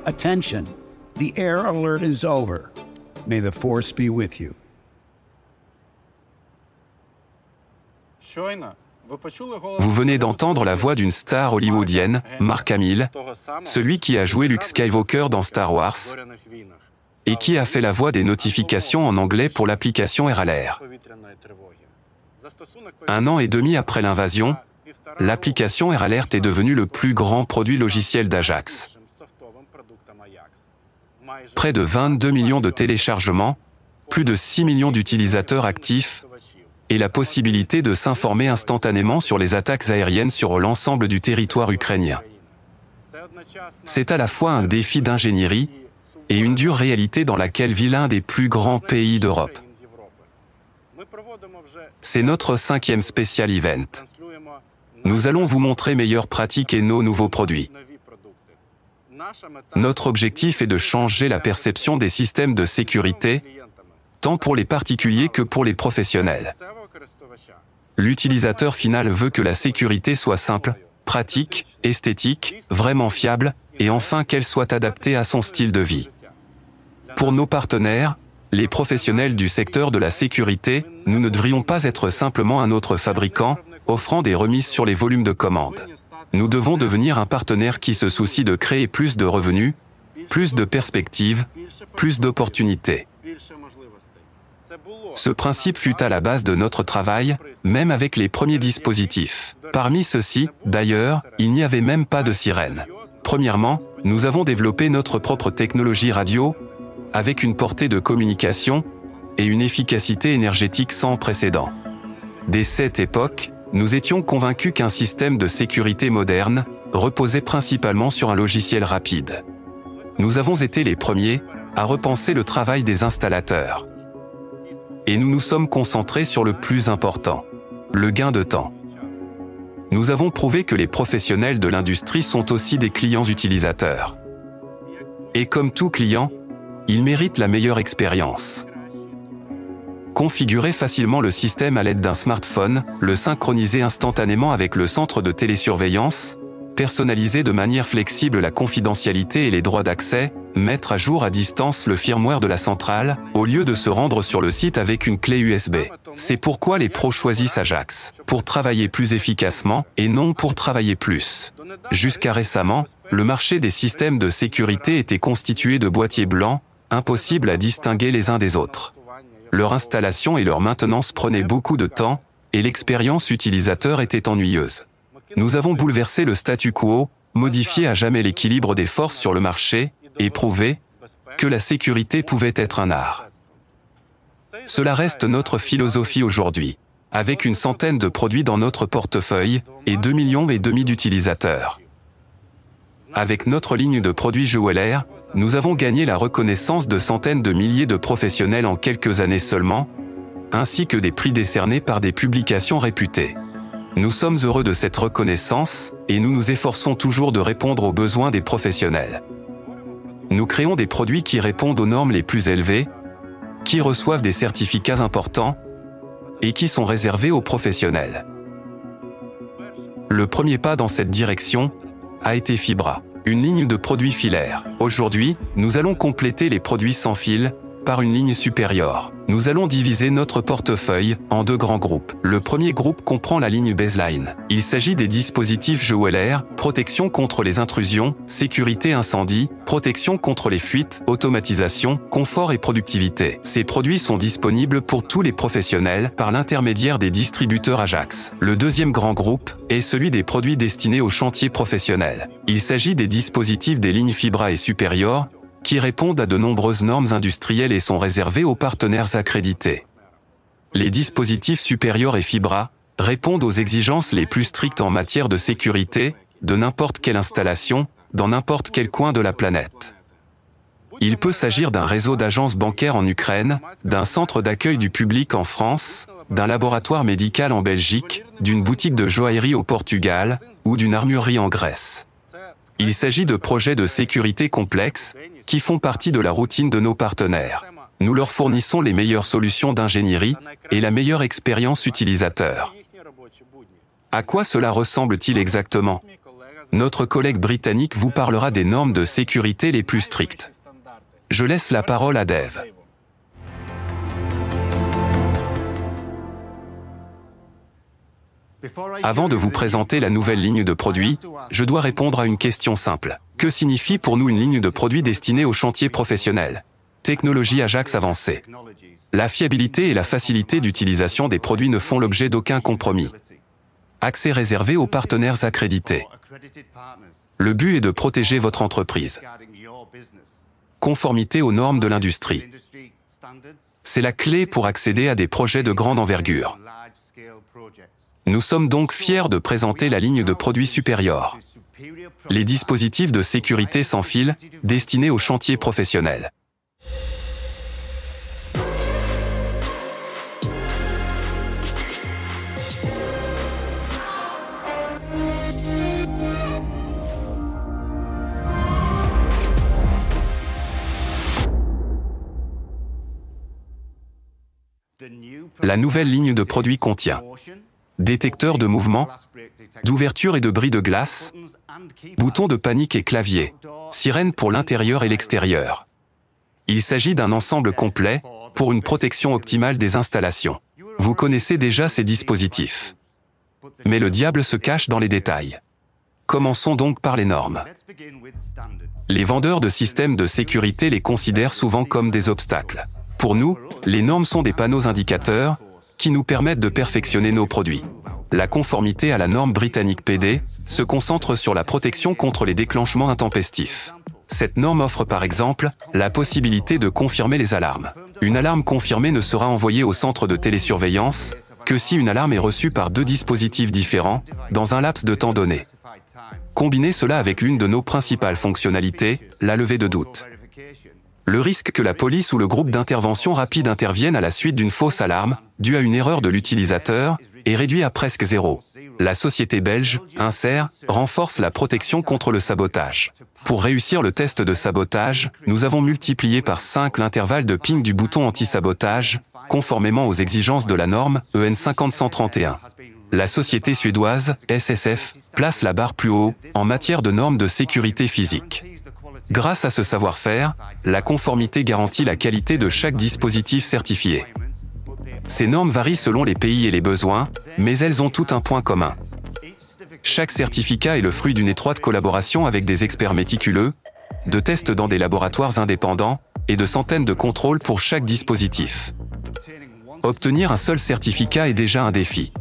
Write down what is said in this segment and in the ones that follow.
Attention, the air alert is over. May the force be with you. Vous venez d'entendre la voix d'une star hollywoodienne, Mark Hamill, celui qui a joué Luke Skywalker dans Star Wars et qui a fait la voix des notifications en anglais pour l'application RALER. 1 an et demi après l'invasion, l'application RALERT est devenue le plus grand produit logiciel d'Ajax. Près de 22 millions de téléchargements, plus de 6 millions d'utilisateurs actifs, et la possibilité de s'informer instantanément sur les attaques aériennes sur l'ensemble du territoire ukrainien. C'est à la fois un défi d'ingénierie et une dure réalité dans laquelle vit l'un des plus grands pays d'Europe. C'est notre 5e spécial event. Nous allons vous montrer meilleures pratiques et nos nouveaux produits. Notre objectif est de changer la perception des systèmes de sécurité, tant pour les particuliers que pour les professionnels. L'utilisateur final veut que la sécurité soit simple, pratique, esthétique, vraiment fiable, et enfin qu'elle soit adaptée à son style de vie. Pour nos partenaires, les professionnels du secteur de la sécurité, nous ne devrions pas être simplement un autre fabricant, offrant des remises sur les volumes de commandes. Nous devons devenir un partenaire qui se soucie de créer plus de revenus, plus de perspectives, plus d'opportunités. Ce principe fut à la base de notre travail, même avec les premiers dispositifs. Parmi ceux-ci, d'ailleurs, il n'y avait même pas de sirène. Premièrement, nous avons développé notre propre technologie radio, avec une portée de communication et une efficacité énergétique sans précédent. Dès cette époque, nous étions convaincus qu'un système de sécurité moderne reposait principalement sur un logiciel rapide. Nous avons été les premiers à repenser le travail des installateurs. Et nous nous sommes concentrés sur le plus important, le gain de temps. Nous avons prouvé que les professionnels de l'industrie sont aussi des clients utilisateurs. Et comme tout client, ils méritent la meilleure expérience. Configurer facilement le système à l'aide d'un smartphone, le synchroniser instantanément avec le centre de télésurveillance, personnaliser de manière flexible la confidentialité et les droits d'accès, mettre à jour à distance le firmware de la centrale, au lieu de se rendre sur le site avec une clé USB. C'est pourquoi les pros choisissent Ajax, pour travailler plus efficacement et non pour travailler plus. Jusqu'à récemment, le marché des systèmes de sécurité était constitué de boîtiers blancs, impossibles à distinguer les uns des autres. Leur installation et leur maintenance prenaient beaucoup de temps, et l'expérience utilisateur était ennuyeuse. Nous avons bouleversé le statu quo, modifié à jamais l'équilibre des forces sur le marché, et prouvé que la sécurité pouvait être un art. Cela reste notre philosophie aujourd'hui, avec une centaine de produits dans notre portefeuille et 2,5 millions d'utilisateurs. Avec notre ligne de produits JOLR, nous avons gagné la reconnaissance de centaines de milliers de professionnels en quelques années seulement, ainsi que des prix décernés par des publications réputées. Nous sommes heureux de cette reconnaissance et nous nous efforçons toujours de répondre aux besoins des professionnels. Nous créons des produits qui répondent aux normes les plus élevées, qui reçoivent des certificats importants et qui sont réservés aux professionnels. Le premier pas dans cette direction a été Fibra, une ligne de produits filaires. Aujourd'hui, nous allons compléter les produits sans fil par une ligne supérieure. Nous allons diviser notre portefeuille en 2 grands groupes. Le premier groupe comprend la ligne Baseline. Il s'agit des dispositifs JOLR, protection contre les intrusions, sécurité incendie, protection contre les fuites, automatisation, confort et productivité. Ces produits sont disponibles pour tous les professionnels par l'intermédiaire des distributeurs Ajax. Le deuxième grand groupe est celui des produits destinés aux chantiers professionnels. Il s'agit des dispositifs des lignes Fibra et supérieures, qui répondent à de nombreuses normes industrielles et sont réservés aux partenaires accrédités. Les dispositifs supérieurs et Fibra répondent aux exigences les plus strictes en matière de sécurité, de n'importe quelle installation, dans n'importe quel coin de la planète. Il peut s'agir d'un réseau d'agences bancaires en Ukraine, d'un centre d'accueil du public en France, d'un laboratoire médical en Belgique, d'une boutique de joaillerie au Portugal ou d'une armurerie en Grèce. Il s'agit de projets de sécurité complexes qui font partie de la routine de nos partenaires. Nous leur fournissons les meilleures solutions d'ingénierie et la meilleure expérience utilisateur. À quoi cela ressemble-t-il exactement? notre collègue britannique vous parlera des normes de sécurité les plus strictes. Je laisse la parole à Dave. Avant de vous présenter la nouvelle ligne de produits, je dois répondre à une question simple. Que signifie pour nous une ligne de produits destinée aux chantiers professionnels? Technologie Ajax avancée. La fiabilité et la facilité d'utilisation des produits ne font l'objet d'aucun compromis. Accès réservé aux partenaires accrédités. Le but est de protéger votre entreprise. Conformité aux normes de l'industrie. C'est la clé pour accéder à des projets de grande envergure. Nous sommes donc fiers de présenter la ligne de produits Superior. Les dispositifs de sécurité sans fil, destinés aux chantiers professionnels. La nouvelle ligne de produits contient détecteur de mouvement, d'ouverture et de bris de glace, boutons de panique et clavier, sirène pour l'intérieur et l'extérieur. Il s'agit d'un ensemble complet pour une protection optimale des installations. Vous connaissez déjà ces dispositifs. Mais le diable se cache dans les détails. Commençons donc par les normes. Les vendeurs de systèmes de sécurité les considèrent souvent comme des obstacles. Pour nous, les normes sont des panneaux indicateurs qui nous permettent de perfectionner nos produits. La conformité à la norme britannique PD se concentre sur la protection contre les déclenchements intempestifs. Cette norme offre par exemple la possibilité de confirmer les alarmes. Une alarme confirmée ne sera envoyée au centre de télésurveillance que si une alarme est reçue par deux dispositifs différents dans un laps de temps donné. Combinez cela avec l'une de nos principales fonctionnalités, la levée de doute. Le risque que la police ou le groupe d'intervention rapide intervienne à la suite d'une fausse alarme, due à une erreur de l'utilisateur, est réduit à presque zéro. La société belge, Inser, renforce la protection contre le sabotage. Pour réussir le test de sabotage, nous avons multiplié par 5 l'intervalle de ping du bouton anti-sabotage, conformément aux exigences de la norme EN 50131. La société suédoise, SSF, place la barre plus haut en matière de normes de sécurité physique. Grâce à ce savoir-faire, la conformité garantit la qualité de chaque dispositif certifié. Ces normes varient selon les pays et les besoins, mais elles ont tout un point commun. Chaque certificat est le fruit d'une étroite collaboration avec des experts méticuleux, de tests dans des laboratoires indépendants et de centaines de contrôles pour chaque dispositif. Obtenir un seul certificat est déjà un défi.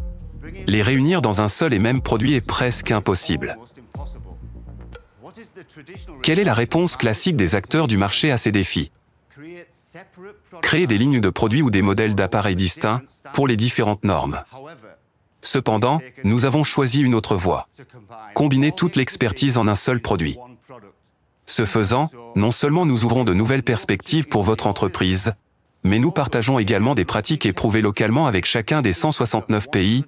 Les réunir dans un seul et même produit est presque impossible. Quelle est la réponse classique des acteurs du marché à ces défis? Créer des lignes de produits ou des modèles d'appareils distincts pour les différentes normes. Cependant, nous avons choisi une autre voie. Combiner toute l'expertise en un seul produit. Ce faisant, non seulement nous ouvrons de nouvelles perspectives pour votre entreprise, mais nous partageons également des pratiques éprouvées localement avec chacun des 169 pays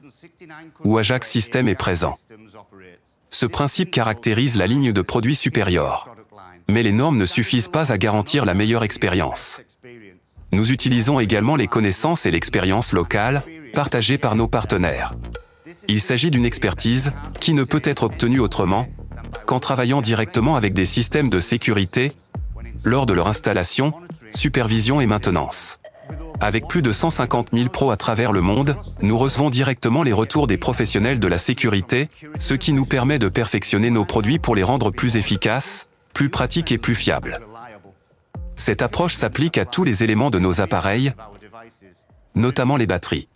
où Ajax System est présent. Ce principe caractérise la ligne de produits Superior. Mais les normes ne suffisent pas à garantir la meilleure expérience. Nous utilisons également les connaissances et l'expérience locale partagées par nos partenaires. Il s'agit d'une expertise qui ne peut être obtenue autrement qu'en travaillant directement avec des systèmes de sécurité lors de leur installation, supervision et maintenance. Avec plus de 150 000 pros à travers le monde, nous recevons directement les retours des professionnels de la sécurité, ce qui nous permet de perfectionner nos produits pour les rendre plus efficaces, plus pratiques et plus fiables. Cette approche s'applique à tous les éléments de nos appareils, notamment les batteries.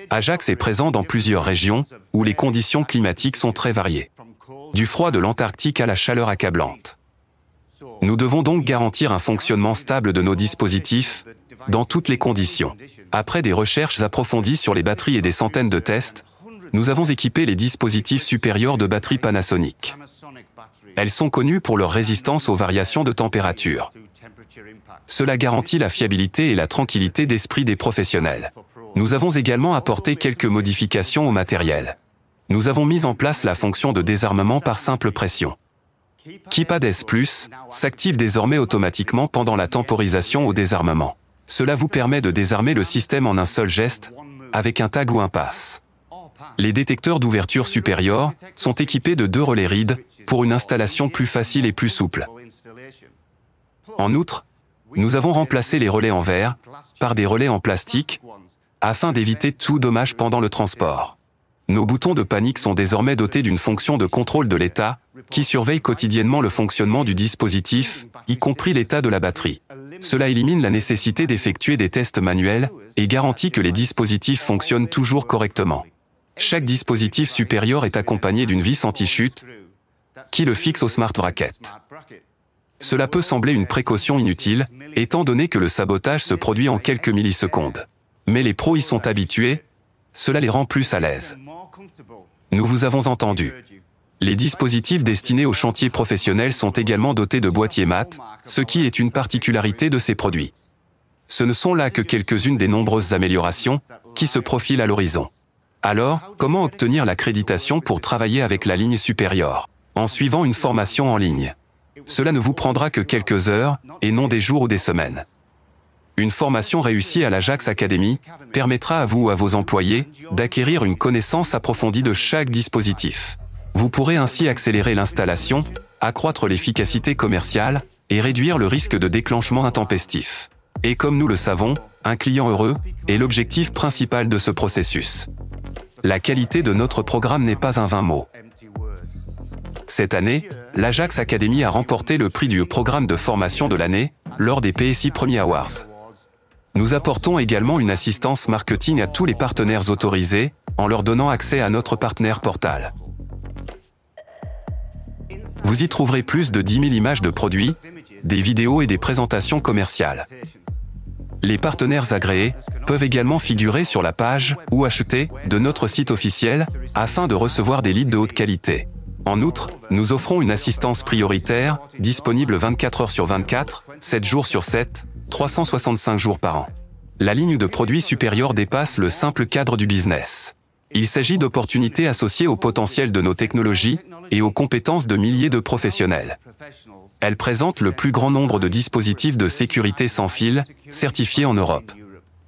Ajax est présent dans plusieurs régions où les conditions climatiques sont très variées. Du froid de l'Antarctique à la chaleur accablante. Nous devons donc garantir un fonctionnement stable de nos dispositifs dans toutes les conditions. Après des recherches approfondies sur les batteries et des centaines de tests, nous avons équipé les dispositifs supérieurs de batteries Panasonic. Elles sont connues pour leur résistance aux variations de température. Cela garantit la fiabilité et la tranquillité d'esprit des professionnels. Nous avons également apporté quelques modifications au matériel. Nous avons mis en place la fonction de désarmement par simple pression. Keepad S+ s'active désormais automatiquement pendant la temporisation au désarmement. Cela vous permet de désarmer le système en un seul geste, avec un tag ou un pass. Les détecteurs d'ouverture supérieure sont équipés de 2 relais RID pour une installation plus facile et plus souple. En outre, nous avons remplacé les relais en verre par des relais en plastique afin d'éviter tout dommage pendant le transport. Nos boutons de panique sont désormais dotés d'une fonction de contrôle de l'état qui surveille quotidiennement le fonctionnement du dispositif, y compris l'état de la batterie. Cela élimine la nécessité d'effectuer des tests manuels et garantit que les dispositifs fonctionnent toujours correctement. Chaque dispositif supérieur est accompagné d'une vis anti-chute qui le fixe au smart bracket. Cela peut sembler une précaution inutile, étant donné que le sabotage se produit en quelques millisecondes. Mais les pros y sont habitués, cela les rend plus à l'aise. Nous vous avons entendu. Les dispositifs destinés aux chantiers professionnels sont également dotés de boîtiers mat, ce qui est une particularité de ces produits. Ce ne sont là que quelques-unes des nombreuses améliorations qui se profilent à l'horizon. Alors, comment obtenir l'accréditation pour travailler avec la ligne supérieure? En suivant une formation en ligne. Cela ne vous prendra que quelques heures, et non des jours ou des semaines. Une formation réussie à l'Ajax Academy permettra à vous ou à vos employés d'acquérir une connaissance approfondie de chaque dispositif. Vous pourrez ainsi accélérer l'installation, accroître l'efficacité commerciale et réduire le risque de déclenchement intempestif. Et comme nous le savons, un client heureux est l'objectif principal de ce processus. La qualité de notre programme n'est pas un vain mot. Cette année, l'Ajax Academy a remporté le prix du programme de formation de l'année lors des PSI Premier Awards. Nous apportons également une assistance marketing à tous les partenaires autorisés en leur donnant accès à notre partenaire portal. Vous y trouverez plus de 10 000 images de produits, des vidéos et des présentations commerciales. Les partenaires agréés peuvent également figurer sur la page ou acheter de notre site officiel afin de recevoir des leads de haute qualité. En outre, nous offrons une assistance prioritaire, disponible 24 heures sur 24, 7 jours sur 7, 365 jours par an. La ligne de produits supérieurs dépasse le simple cadre du business. Il s'agit d'opportunités associées au potentiel de nos technologies et aux compétences de milliers de professionnels. Elle présente le plus grand nombre de dispositifs de sécurité sans fil, certifiés en Europe.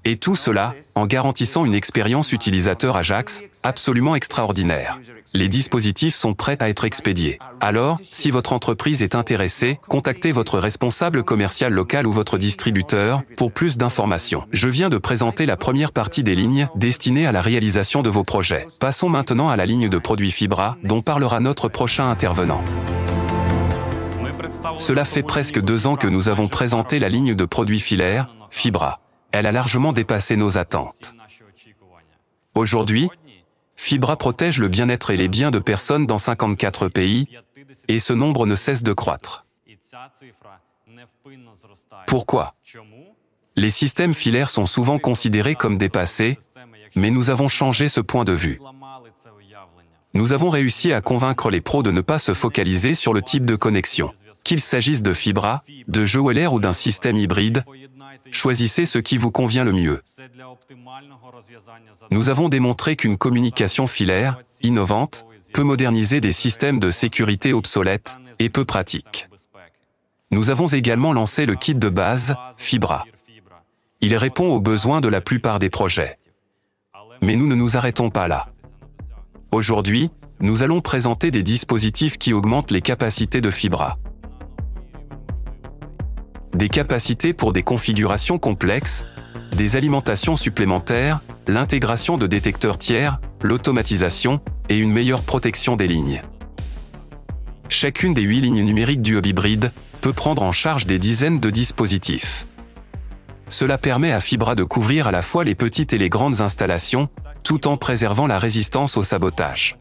Et tout cela, en garantissant une expérience utilisateur Ajax, absolument extraordinaire. Les dispositifs sont prêts à être expédiés. Alors, si votre entreprise est intéressée, contactez votre responsable commercial local ou votre distributeur pour plus d'informations. Je viens de présenter la première partie des lignes destinées à la réalisation de vos projets. Passons maintenant à la ligne de produits Fibra, dont parlera notre prochain intervenant. Cela fait presque 2 ans que nous avons présenté la ligne de produits filaires, Fibra. Elle a largement dépassé nos attentes. Aujourd'hui, Fibra protège le bien-être et les biens de personnes dans 54 pays, et ce nombre ne cesse de croître. Pourquoi? Les systèmes filaires sont souvent considérés comme dépassés, mais nous avons changé ce point de vue. Nous avons réussi à convaincre les pros de ne pas se focaliser sur le type de connexion. Qu'il s'agisse de Fibra, de GeoLR ou d'un système hybride, choisissez ce qui vous convient le mieux. Nous avons démontré qu'une communication filaire, innovante, peut moderniser des systèmes de sécurité obsolètes et peu pratiques. Nous avons également lancé le kit de base, Fibra. Il répond aux besoins de la plupart des projets. Mais nous ne nous arrêtons pas là. Aujourd'hui, nous allons présenter des dispositifs qui augmentent les capacités de Fibra. Des capacités pour des configurations complexes, des alimentations supplémentaires, l'intégration de détecteurs tiers, l'automatisation et une meilleure protection des lignes. Chacune des 8 lignes numériques du hub hybride peut prendre en charge des dizaines de dispositifs. Cela permet à Fibra de couvrir à la fois les petites et les grandes installations, tout en préservant la résistance au sabotage.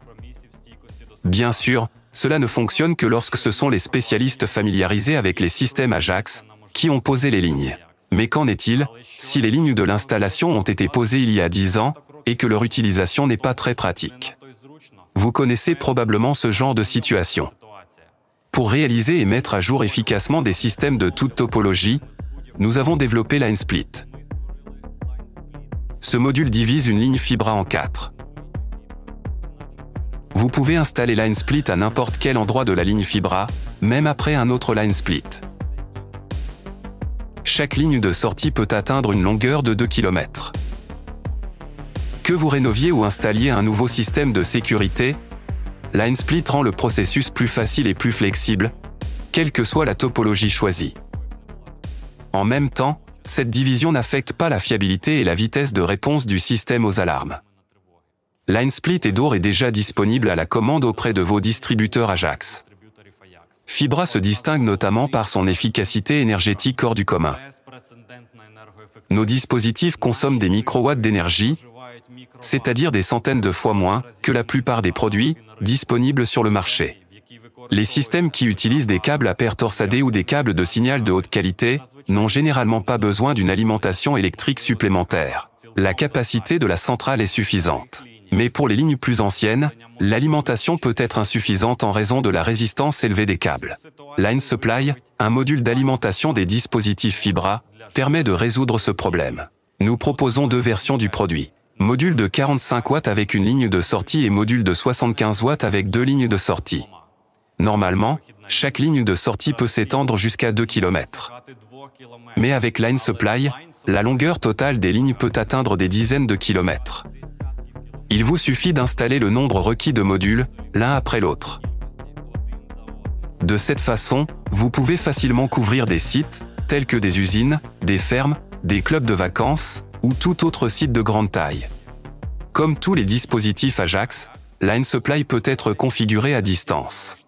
Bien sûr, cela ne fonctionne que lorsque ce sont les spécialistes familiarisés avec les systèmes Ajax qui ont posé les lignes. Mais qu'en est-il si les lignes de l'installation ont été posées il y a 10 ans et que leur utilisation n'est pas très pratique? Vous connaissez probablement ce genre de situation. Pour réaliser et mettre à jour efficacement des systèmes de toute topologie, nous avons développé LineSplit. Ce module divise une ligne Fibra en 4. Vous pouvez installer LineSplit à n'importe quel endroit de la ligne Fibra, même après un autre LineSplit. Chaque ligne de sortie peut atteindre une longueur de 2 km. Que vous rénoviez ou installiez un nouveau système de sécurité, LineSplit rend le processus plus facile et plus flexible, quelle que soit la topologie choisie. En même temps, cette division n'affecte pas la fiabilité et la vitesse de réponse du système aux alarmes. LineSplit et Door est déjà disponible à la commande auprès de vos distributeurs Ajax. Fibra se distingue notamment par son efficacité énergétique hors du commun. Nos dispositifs consomment des microwatts d'énergie, c'est-à-dire des centaines de fois moins que la plupart des produits disponibles sur le marché. Les systèmes qui utilisent des câbles à paire torsadés ou des câbles de signal de haute qualité n'ont généralement pas besoin d'une alimentation électrique supplémentaire. La capacité de la centrale est suffisante. Mais pour les lignes plus anciennes, l'alimentation peut être insuffisante en raison de la résistance élevée des câbles. LineSupply, un module d'alimentation des dispositifs Fibra, permet de résoudre ce problème. Nous proposons deux versions du produit. Module de 45 watts avec une ligne de sortie et module de 75 watts avec deux lignes de sortie. Normalement, chaque ligne de sortie peut s'étendre jusqu'à 2 km. Mais avec LineSupply, la longueur totale des lignes peut atteindre des dizaines de kilomètres. Il vous suffit d'installer le nombre requis de modules, l'un après l'autre. De cette façon, vous pouvez facilement couvrir des sites, tels que des usines, des fermes, des clubs de vacances, ou tout autre site de grande taille. Comme tous les dispositifs Ajax, LineSupply peut être configuré à distance.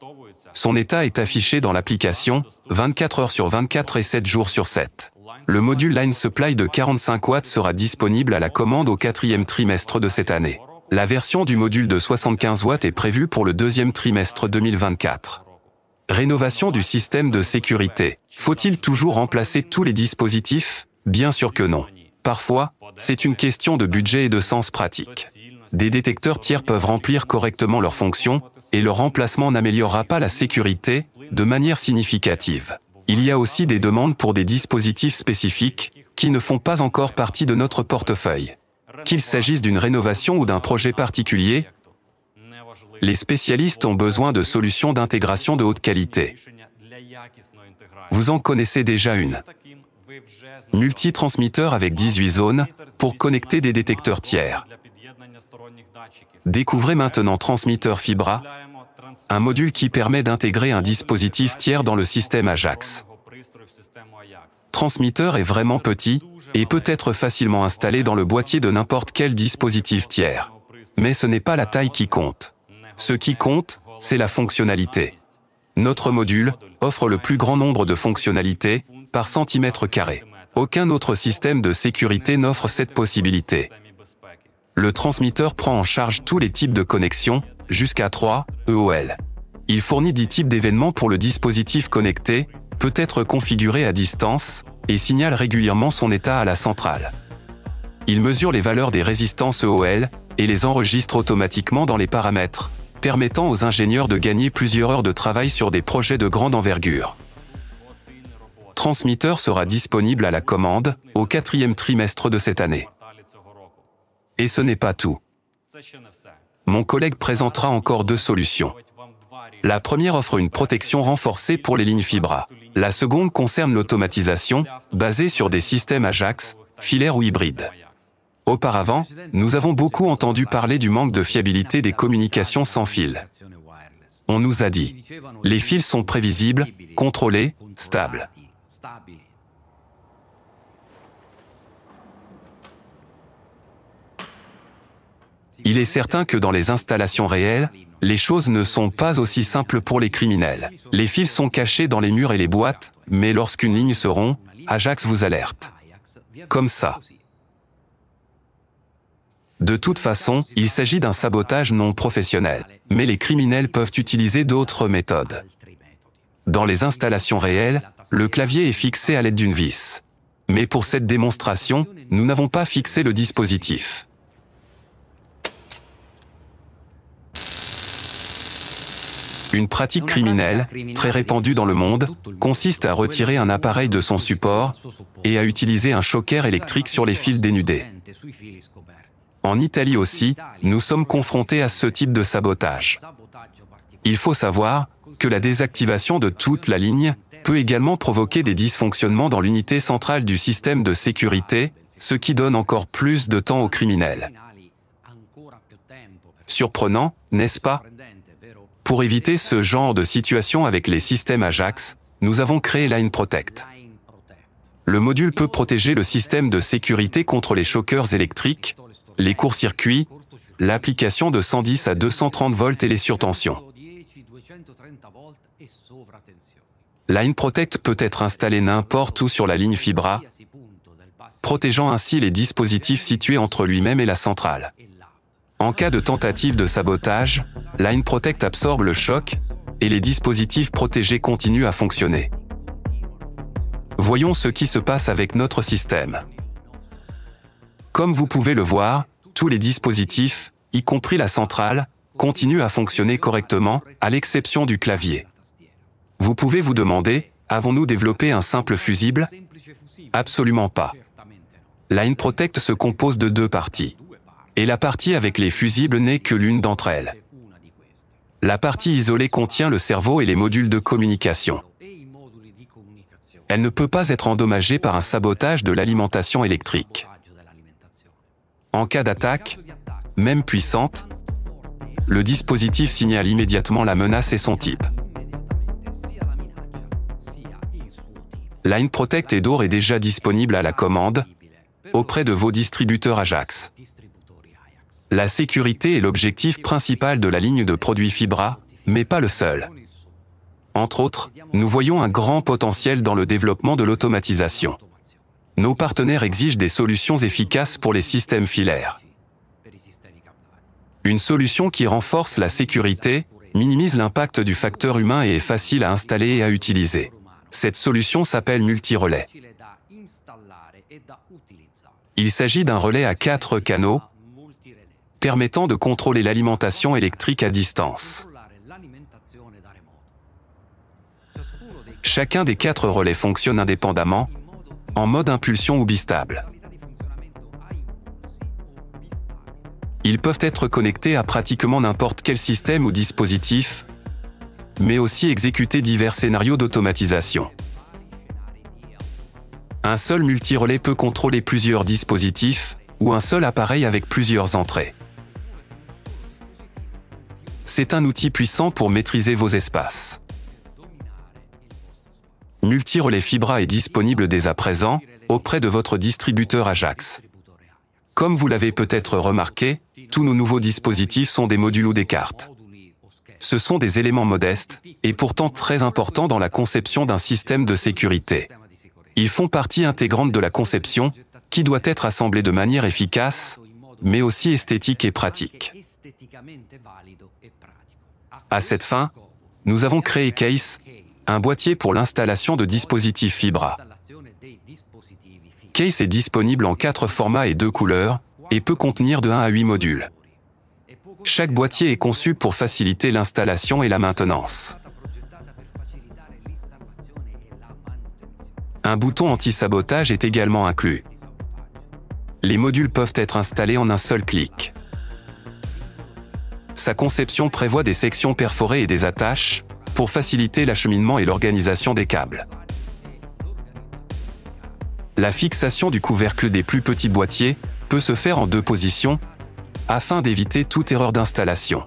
Son état est affiché dans l'application, 24 heures sur 24 et 7 jours sur 7. Le module LineSupply de 45 watts sera disponible à la commande au 4e trimestre de cette année. La version du module de 75 watts est prévue pour le 2e trimestre 2024. Rénovation du système de sécurité. Faut-il toujours remplacer tous les dispositifs? Bien sûr que non. Parfois, c'est une question de budget et de sens pratique. Des détecteurs tiers peuvent remplir correctement leurs fonctions, et leur remplacement n'améliorera pas la sécurité de manière significative. Il y a aussi des demandes pour des dispositifs spécifiques qui ne font pas encore partie de notre portefeuille. Qu'il s'agisse d'une rénovation ou d'un projet particulier, les spécialistes ont besoin de solutions d'intégration de haute qualité. Vous en connaissez déjà une. Multitransmetteur avec 18 zones pour connecter des détecteurs tiers. Découvrez maintenant Transmetteur Fibra, un module qui permet d'intégrer un dispositif tiers dans le système Ajax. Transmetteur est vraiment petit et peut être facilement installé dans le boîtier de n'importe quel dispositif tiers. Mais ce n'est pas la taille qui compte. Ce qui compte, c'est la fonctionnalité. Notre module offre le plus grand nombre de fonctionnalités par centimètre carré. Aucun autre système de sécurité n'offre cette possibilité. Le transmetteur prend en charge tous les types de connexions, jusqu'à 3 EOL. Il fournit 10 types d'événements pour le dispositif connecté, peut être configuré à distance, et signale régulièrement son état à la centrale. Il mesure les valeurs des résistances EOL, et les enregistre automatiquement dans les paramètres, permettant aux ingénieurs de gagner plusieurs heures de travail sur des projets de grande envergure. Transmetteur sera disponible à la commande, au 4e trimestre de cette année. Et ce n'est pas tout. Mon collègue présentera encore deux solutions. La première offre une protection renforcée pour les lignes Fibra. La seconde concerne l'automatisation, basée sur des systèmes Ajax, filaires ou hybrides. Auparavant, nous avons beaucoup entendu parler du manque de fiabilité des communications sans fil. On nous a dit, les fils sont prévisibles, contrôlés, stables. Il est certain que dans les installations réelles, les choses ne sont pas aussi simples pour les criminels. Les fils sont cachés dans les murs et les boîtes, mais lorsqu'une ligne se rompt, Ajax vous alerte. Comme ça. De toute façon, il s'agit d'un sabotage non professionnel. Mais les criminels peuvent utiliser d'autres méthodes. Dans les installations réelles, le clavier est fixé à l'aide d'une vis. Mais pour cette démonstration, nous n'avons pas fixé le dispositif. Une pratique criminelle, très répandue dans le monde, consiste à retirer un appareil de son support et à utiliser un choker électrique sur les fils dénudés. En Italie aussi, nous sommes confrontés à ce type de sabotage. Il faut savoir que la désactivation de toute la ligne peut également provoquer des dysfonctionnements dans l'unité centrale du système de sécurité, ce qui donne encore plus de temps aux criminels. Surprenant, n'est-ce pas? Pour éviter ce genre de situation avec les systèmes Ajax, nous avons créé Line Protect. Le module peut protéger le système de sécurité contre les choqueurs électriques, les courts-circuits, l'application de 110 à 230 volts et les surtensions. Line Protect peut être installé n'importe où sur la ligne Fibra, protégeant ainsi les dispositifs situés entre lui-même et la centrale. En cas de tentative de sabotage, Line Protect absorbe le choc et les dispositifs protégés continuent à fonctionner. Voyons ce qui se passe avec notre système. Comme vous pouvez le voir, tous les dispositifs, y compris la centrale, continuent à fonctionner correctement, à l'exception du clavier. Vous pouvez vous demander, avons-nous développé un simple fusible? Absolument pas. Line Protect se compose de deux parties. Et la partie avec les fusibles n'est que l'une d'entre elles. La partie isolée contient le cerveau et les modules de communication. Elle ne peut pas être endommagée par un sabotage de l'alimentation électrique. En cas d'attaque, même puissante, le dispositif signale immédiatement la menace et son type. Line Protect Edor est déjà disponible à la commande, auprès de vos distributeurs Ajax. La sécurité est l'objectif principal de la ligne de produits Fibra, mais pas le seul. Entre autres, nous voyons un grand potentiel dans le développement de l'automatisation. Nos partenaires exigent des solutions efficaces pour les systèmes filaires. Une solution qui renforce la sécurité, minimise l'impact du facteur humain et est facile à installer et à utiliser. Cette solution s'appelle multi-relais. Il s'agit d'un relais à 4 canaux, permettant de contrôler l'alimentation électrique à distance. Chacun des 4 relais fonctionne indépendamment, en mode impulsion ou bistable. Ils peuvent être connectés à pratiquement n'importe quel système ou dispositif, mais aussi exécuter divers scénarios d'automatisation. Un seul multirelais peut contrôler plusieurs dispositifs, ou un seul appareil avec plusieurs entrées. C'est un outil puissant pour maîtriser vos espaces. Multirelais Fibra est disponible dès à présent, auprès de votre distributeur Ajax. Comme vous l'avez peut-être remarqué, tous nos nouveaux dispositifs sont des modules ou des cartes. Ce sont des éléments modestes, et pourtant très importants dans la conception d'un système de sécurité. Ils font partie intégrante de la conception, qui doit être assemblée de manière efficace, mais aussi esthétique et pratique. À cette fin, nous avons créé Case, un boîtier pour l'installation de dispositifs Fibra. Case est disponible en 4 formats et 2 couleurs, et peut contenir de 1 à 8 modules. Chaque boîtier est conçu pour faciliter l'installation et la maintenance. Un bouton anti-sabotage est également inclus. Les modules peuvent être installés en un seul clic. Sa conception prévoit des sections perforées et des attaches, pour faciliter l'acheminement et l'organisation des câbles. La fixation du couvercle des plus petits boîtiers peut se faire en 2 positions, afin d'éviter toute erreur d'installation.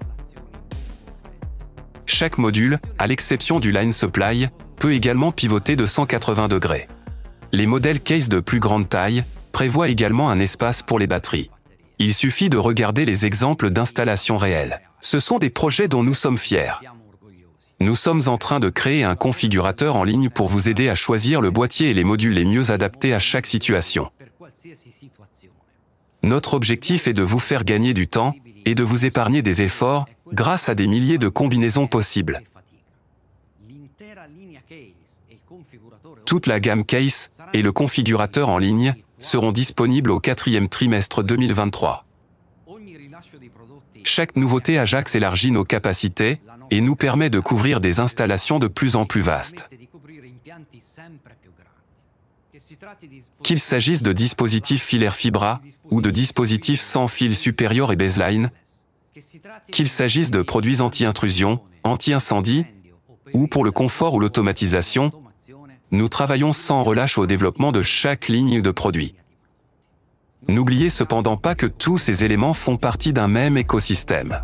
Chaque module, à l'exception du line supply, peut également pivoter de 180 degrés. Les modèles Case de plus grande taille prévoient également un espace pour les batteries. Il suffit de regarder les exemples d'installation réelle. Ce sont des projets dont nous sommes fiers. Nous sommes en train de créer un configurateur en ligne pour vous aider à choisir le boîtier et les modules les mieux adaptés à chaque situation. Notre objectif est de vous faire gagner du temps et de vous épargner des efforts grâce à des milliers de combinaisons possibles. Toute la gamme Case et le configurateur en ligne seront disponibles au 4e trimestre 2023. Chaque nouveauté Ajax élargit nos capacités et nous permet de couvrir des installations de plus en plus vastes. Qu'il s'agisse de dispositifs filaires Fibra ou de dispositifs sans fil supérieur et baseline, qu'il s'agisse de produits anti-intrusion, anti-incendie, ou pour le confort ou l'automatisation, nous travaillons sans relâche au développement de chaque ligne de produit. N'oubliez cependant pas que tous ces éléments font partie d'un même écosystème.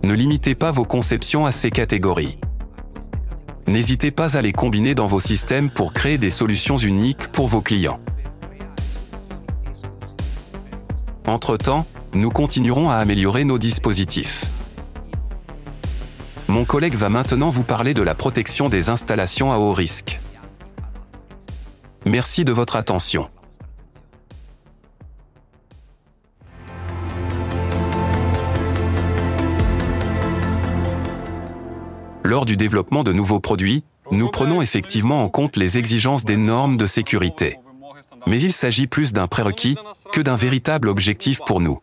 Ne limitez pas vos conceptions à ces catégories. N'hésitez pas à les combiner dans vos systèmes pour créer des solutions uniques pour vos clients. Entre-temps, nous continuerons à améliorer nos dispositifs. Mon collègue va maintenant vous parler de la protection des installations à haut risque. Merci de votre attention. Lors du développement de nouveaux produits, nous prenons effectivement en compte les exigences des normes de sécurité. Mais il s'agit plus d'un prérequis que d'un véritable objectif pour nous.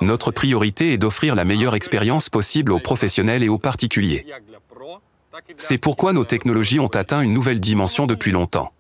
Notre priorité est d'offrir la meilleure expérience possible aux professionnels et aux particuliers. C'est pourquoi nos technologies ont atteint une nouvelle dimension depuis longtemps.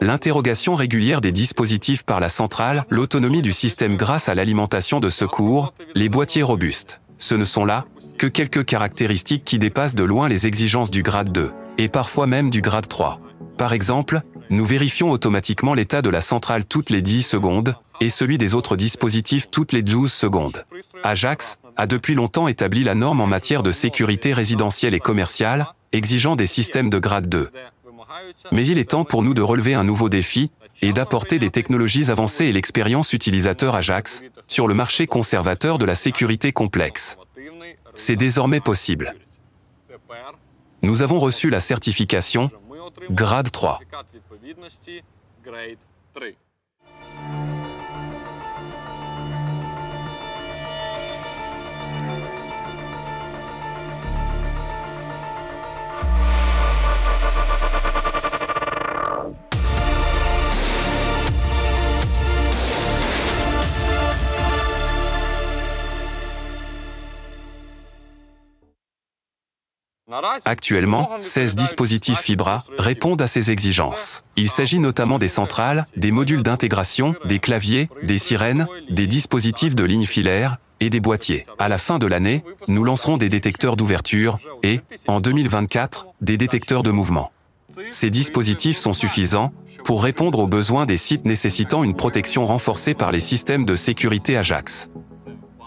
L'interrogation régulière des dispositifs par la centrale, l'autonomie du système grâce à l'alimentation de secours, les boîtiers robustes. Ce ne sont là que quelques caractéristiques qui dépassent de loin les exigences du grade 2, et parfois même du grade 3. Par exemple, nous vérifions automatiquement l'état de la centrale toutes les 10 secondes, et celui des autres dispositifs toutes les 12 secondes. Ajax a depuis longtemps établi la norme en matière de sécurité résidentielle et commerciale, exigeant des systèmes de grade 2. Mais il est temps pour nous de relever un nouveau défi, et d'apporter des technologies avancées et l'expérience utilisateur Ajax sur le marché conservateur de la sécurité complexe. C'est désormais possible. Nous avons reçu la certification Grade 3. Actuellement, 16 dispositifs Fibra répondent à ces exigences. Il s'agit notamment des centrales, des modules d'intégration, des claviers, des sirènes, des dispositifs de ligne filaire et des boîtiers. À la fin de l'année, nous lancerons des détecteurs d'ouverture et, en 2024, des détecteurs de mouvement. Ces dispositifs sont suffisants pour répondre aux besoins des sites nécessitant une protection renforcée par les systèmes de sécurité Ajax.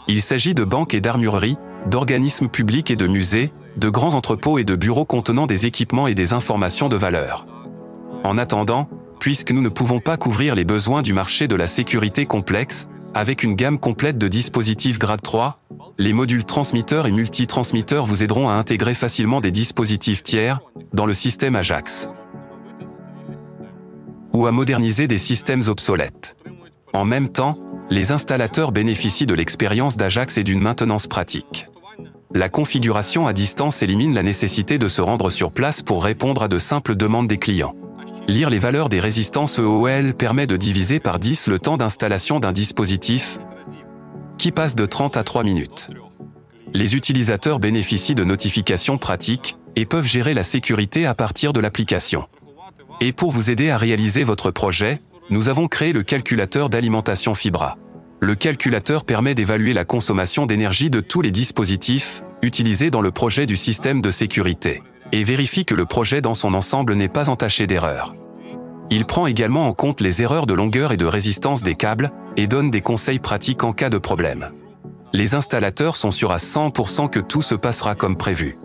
Il s'agit de banques et d'armureries, d'organismes publics et de musées, de grands entrepôts et de bureaux contenant des équipements et des informations de valeur. En attendant, puisque nous ne pouvons pas couvrir les besoins du marché de la sécurité complexe, avec une gamme complète de dispositifs grade 3, les modules transmetteurs et multitransmetteurs vous aideront à intégrer facilement des dispositifs tiers dans le système Ajax ou à moderniser des systèmes obsolètes. En même temps, les installateurs bénéficient de l'expérience d'Ajax et d'une maintenance pratique. La configuration à distance élimine la nécessité de se rendre sur place pour répondre à de simples demandes des clients. Lire les valeurs des résistances EOL permet de diviser par 10 le temps d'installation d'un dispositif, qui passe de 30 à 3 minutes. Les utilisateurs bénéficient de notifications pratiques et peuvent gérer la sécurité à partir de l'application. Et pour vous aider à réaliser votre projet, nous avons créé le calculateur d'alimentation Fibra. Le calculateur permet d'évaluer la consommation d'énergie de tous les dispositifs utilisés dans le projet du système de sécurité et vérifie que le projet dans son ensemble n'est pas entaché d'erreurs. Il prend également en compte les erreurs de longueur et de résistance des câbles et donne des conseils pratiques en cas de problème. Les installateurs sont sûrs à 100% que tout se passera comme prévu.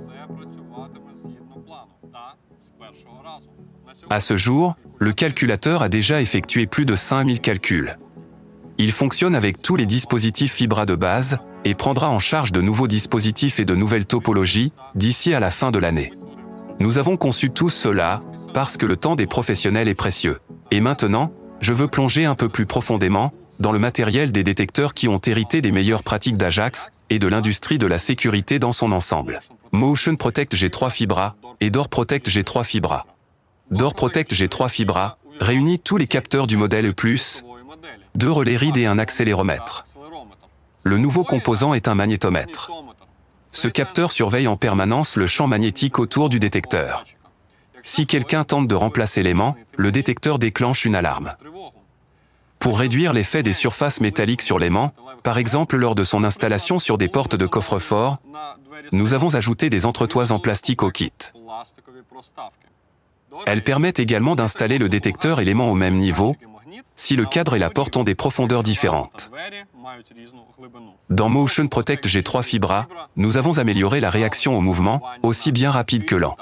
À ce jour, le calculateur a déjà effectué plus de 5000 calculs. Il fonctionne avec tous les dispositifs Fibra de base et prendra en charge de nouveaux dispositifs et de nouvelles topologies d'ici à la fin de l'année. Nous avons conçu tout cela parce que le temps des professionnels est précieux. Et maintenant, je veux plonger un peu plus profondément dans le matériel des détecteurs qui ont hérité des meilleures pratiques d'Ajax et de l'industrie de la sécurité dans son ensemble. Motion Protect G3 Fibra et Door Protect G3 Fibra. Door Protect G3 Fibra réunit tous les capteurs du modèle E+, 2 relais RID et un accéléromètre. Le nouveau composant est un magnétomètre. Ce capteur surveille en permanence le champ magnétique autour du détecteur. Si quelqu'un tente de remplacer l'aimant, le détecteur déclenche une alarme. Pour réduire l'effet des surfaces métalliques sur l'aimant, par exemple lors de son installation sur des portes de coffre-fort, nous avons ajouté des entretoises en plastique au kit. Elles permettent également d'installer le détecteur et l'aimant au même niveau, si le cadre et la porte ont des profondeurs différentes. Dans Motion Protect G3 Fibra, nous avons amélioré la réaction au mouvement, aussi bien rapide que lent.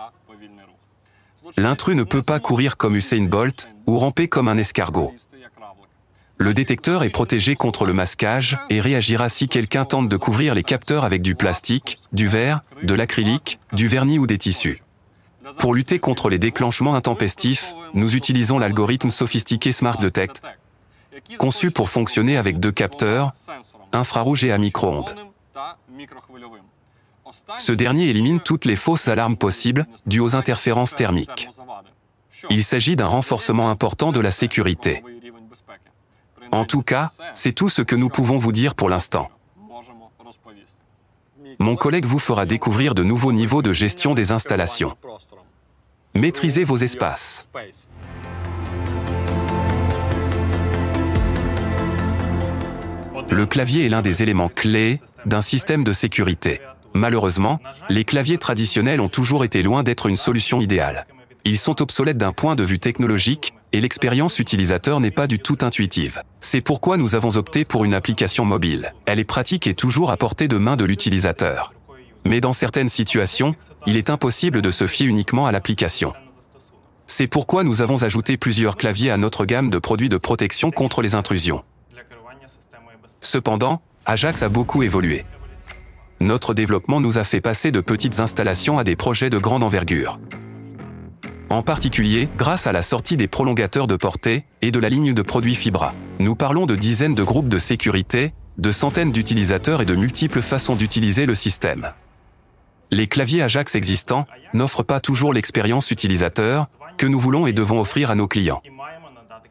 L'intrus ne peut pas courir comme Usain Bolt ou ramper comme un escargot. Le détecteur est protégé contre le masquage et réagira si quelqu'un tente de couvrir les capteurs avec du plastique, du verre, de l'acrylique, du vernis ou des tissus. Pour lutter contre les déclenchements intempestifs, nous utilisons l'algorithme sophistiqué Smart Detect, conçu pour fonctionner avec 2 capteurs, infrarouge et à micro-ondes. Ce dernier élimine toutes les fausses alarmes possibles dues aux interférences thermiques. Il s'agit d'un renforcement important de la sécurité. En tout cas, c'est tout ce que nous pouvons vous dire pour l'instant. Mon collègue vous fera découvrir de nouveaux niveaux de gestion des installations. Maîtrisez vos espaces. Le clavier est l'un des éléments clés d'un système de sécurité. Malheureusement, les claviers traditionnels ont toujours été loin d'être une solution idéale. Ils sont obsolètes d'un point de vue technologique et l'expérience utilisateur n'est pas du tout intuitive. C'est pourquoi nous avons opté pour une application mobile. Elle est pratique et toujours à portée de main de l'utilisateur. Mais dans certaines situations, il est impossible de se fier uniquement à l'application. C'est pourquoi nous avons ajouté plusieurs claviers à notre gamme de produits de protection contre les intrusions. Cependant, Ajax a beaucoup évolué. Notre développement nous a fait passer de petites installations à des projets de grande envergure. En particulier, grâce à la sortie des prolongateurs de portée et de la ligne de produits Fibra. Nous parlons de dizaines de groupes de sécurité, de centaines d'utilisateurs et de multiples façons d'utiliser le système. Les claviers Ajax existants n'offrent pas toujours l'expérience utilisateur que nous voulons et devons offrir à nos clients.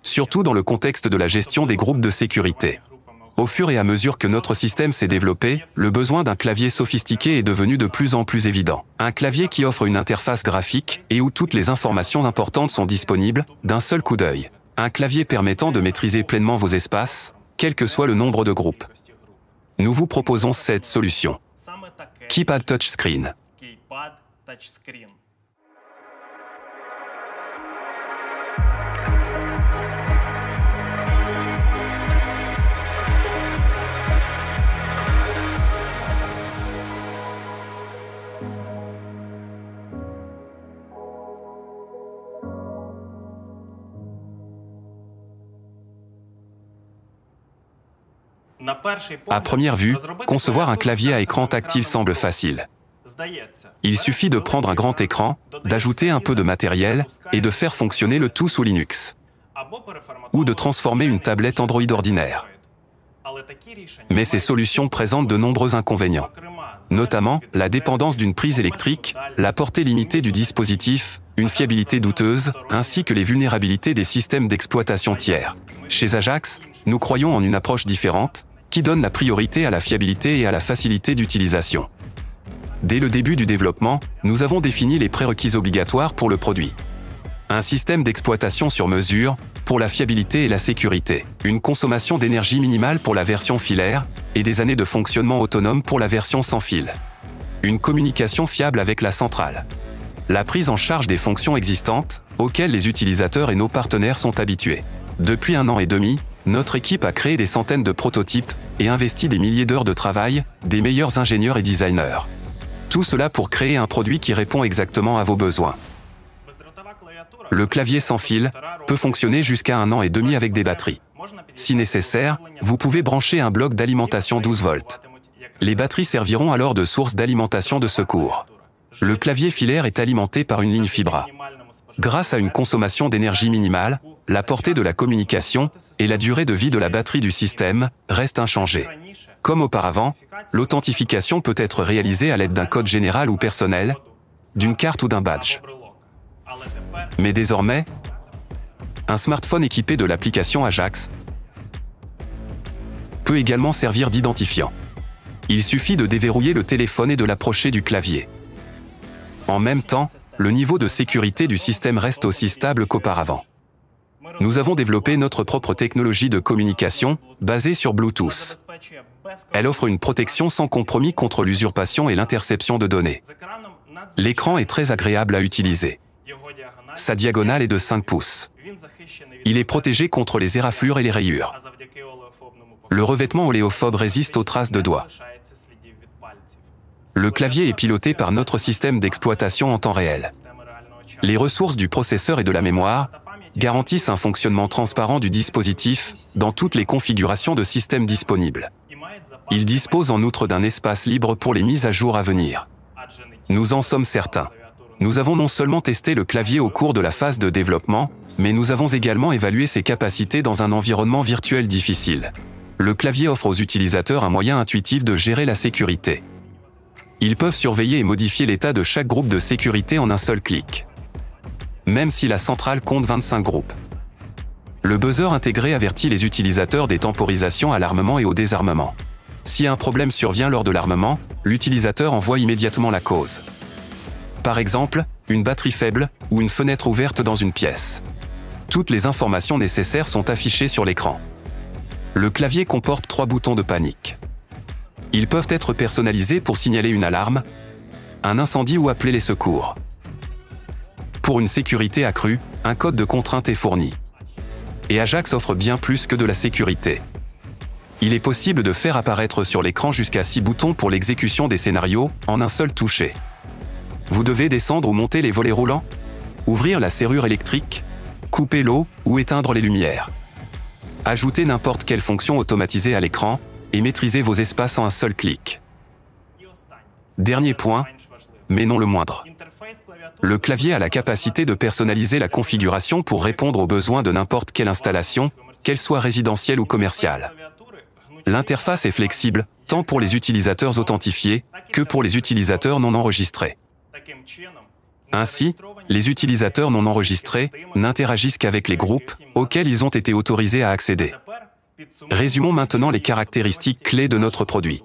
Surtout dans le contexte de la gestion des groupes de sécurité. Au fur et à mesure que notre système s'est développé, le besoin d'un clavier sophistiqué est devenu de plus en plus évident. Un clavier qui offre une interface graphique et où toutes les informations importantes sont disponibles d'un seul coup d'œil. Un clavier permettant de maîtriser pleinement vos espaces, quel que soit le nombre de groupes. Nous vous proposons cette solution. Keypad Touchscreen. À première vue, concevoir un clavier à écran tactile semble facile. Il suffit de prendre un grand écran, d'ajouter un peu de matériel et de faire fonctionner le tout sous Linux. Ou de transformer une tablette Android ordinaire. Mais ces solutions présentent de nombreux inconvénients. Notamment, la dépendance d'une prise électrique, la portée limitée du dispositif, une fiabilité douteuse, ainsi que les vulnérabilités des systèmes d'exploitation tiers. Chez Ajax, nous croyons en une approche différente, qui donne la priorité à la fiabilité et à la facilité d'utilisation. Dès le début du développement, nous avons défini les prérequis obligatoires pour le produit. Un système d'exploitation sur mesure, pour la fiabilité et la sécurité. Une consommation d'énergie minimale pour la version filaire, et des années de fonctionnement autonome pour la version sans fil. Une communication fiable avec la centrale. La prise en charge des fonctions existantes, auxquelles les utilisateurs et nos partenaires sont habitués. Depuis 1 an et demi, notre équipe a créé des centaines de prototypes et investi des milliers d'heures de travail, des meilleurs ingénieurs et designers. Tout cela pour créer un produit qui répond exactement à vos besoins. Le clavier sans fil peut fonctionner jusqu'à 1 an et demi avec des batteries. Si nécessaire, vous pouvez brancher un bloc d'alimentation 12 volts. Les batteries serviront alors de source d'alimentation de secours. Le clavier filaire est alimenté par une ligne Fibra. Grâce à une consommation d'énergie minimale, la portée de la communication et la durée de vie de la batterie du système restent inchangées. Comme auparavant, l'authentification peut être réalisée à l'aide d'un code général ou personnel, d'une carte ou d'un badge. Mais désormais, un smartphone équipé de l'application Ajax peut également servir d'identifiant. Il suffit de déverrouiller le téléphone et de l'approcher du clavier. En même temps, le niveau de sécurité du système reste aussi stable qu'auparavant. Nous avons développé notre propre technologie de communication, basée sur Bluetooth. Elle offre une protection sans compromis contre l'usurpation et l'interception de données. L'écran est très agréable à utiliser. Sa diagonale est de 5 pouces. Il est protégé contre les éraflures et les rayures. Le revêtement oléophobe résiste aux traces de doigts. Le clavier est piloté par notre système d'exploitation en temps réel. Les ressources du processeur et de la mémoire garantissent un fonctionnement transparent du dispositif dans toutes les configurations de système disponibles. Il dispose en outre d'un espace libre pour les mises à jour à venir. Nous en sommes certains. Nous avons non seulement testé le clavier au cours de la phase de développement, mais nous avons également évalué ses capacités dans un environnement virtuel difficile. Le clavier offre aux utilisateurs un moyen intuitif de gérer la sécurité. Ils peuvent surveiller et modifier l'état de chaque groupe de sécurité en un seul clic. Même si la centrale compte 25 groupes. Le buzzer intégré avertit les utilisateurs des temporisations à l'armement et au désarmement. Si un problème survient lors de l'armement, l'utilisateur envoie immédiatement la cause. Par exemple, une batterie faible ou une fenêtre ouverte dans une pièce. Toutes les informations nécessaires sont affichées sur l'écran. Le clavier comporte 3 boutons de panique. Ils peuvent être personnalisés pour signaler une alarme, un incendie ou appeler les secours. Pour une sécurité accrue, un code de contrainte est fourni. Et Ajax offre bien plus que de la sécurité. Il est possible de faire apparaître sur l'écran jusqu'à 6 boutons pour l'exécution des scénarios en un seul toucher. Vous devez descendre ou monter les volets roulants, ouvrir la serrure électrique, couper l'eau ou éteindre les lumières. Ajoutez n'importe quelle fonction automatisée à l'écran et maîtrisez vos espaces en un seul clic. Dernier point, mais non le moindre. Le clavier a la capacité de personnaliser la configuration pour répondre aux besoins de n'importe quelle installation, qu'elle soit résidentielle ou commerciale. L'interface est flexible, tant pour les utilisateurs authentifiés que pour les utilisateurs non enregistrés. Ainsi, les utilisateurs non enregistrés n'interagissent qu'avec les groupes auxquels ils ont été autorisés à accéder. Résumons maintenant les caractéristiques clés de notre produit.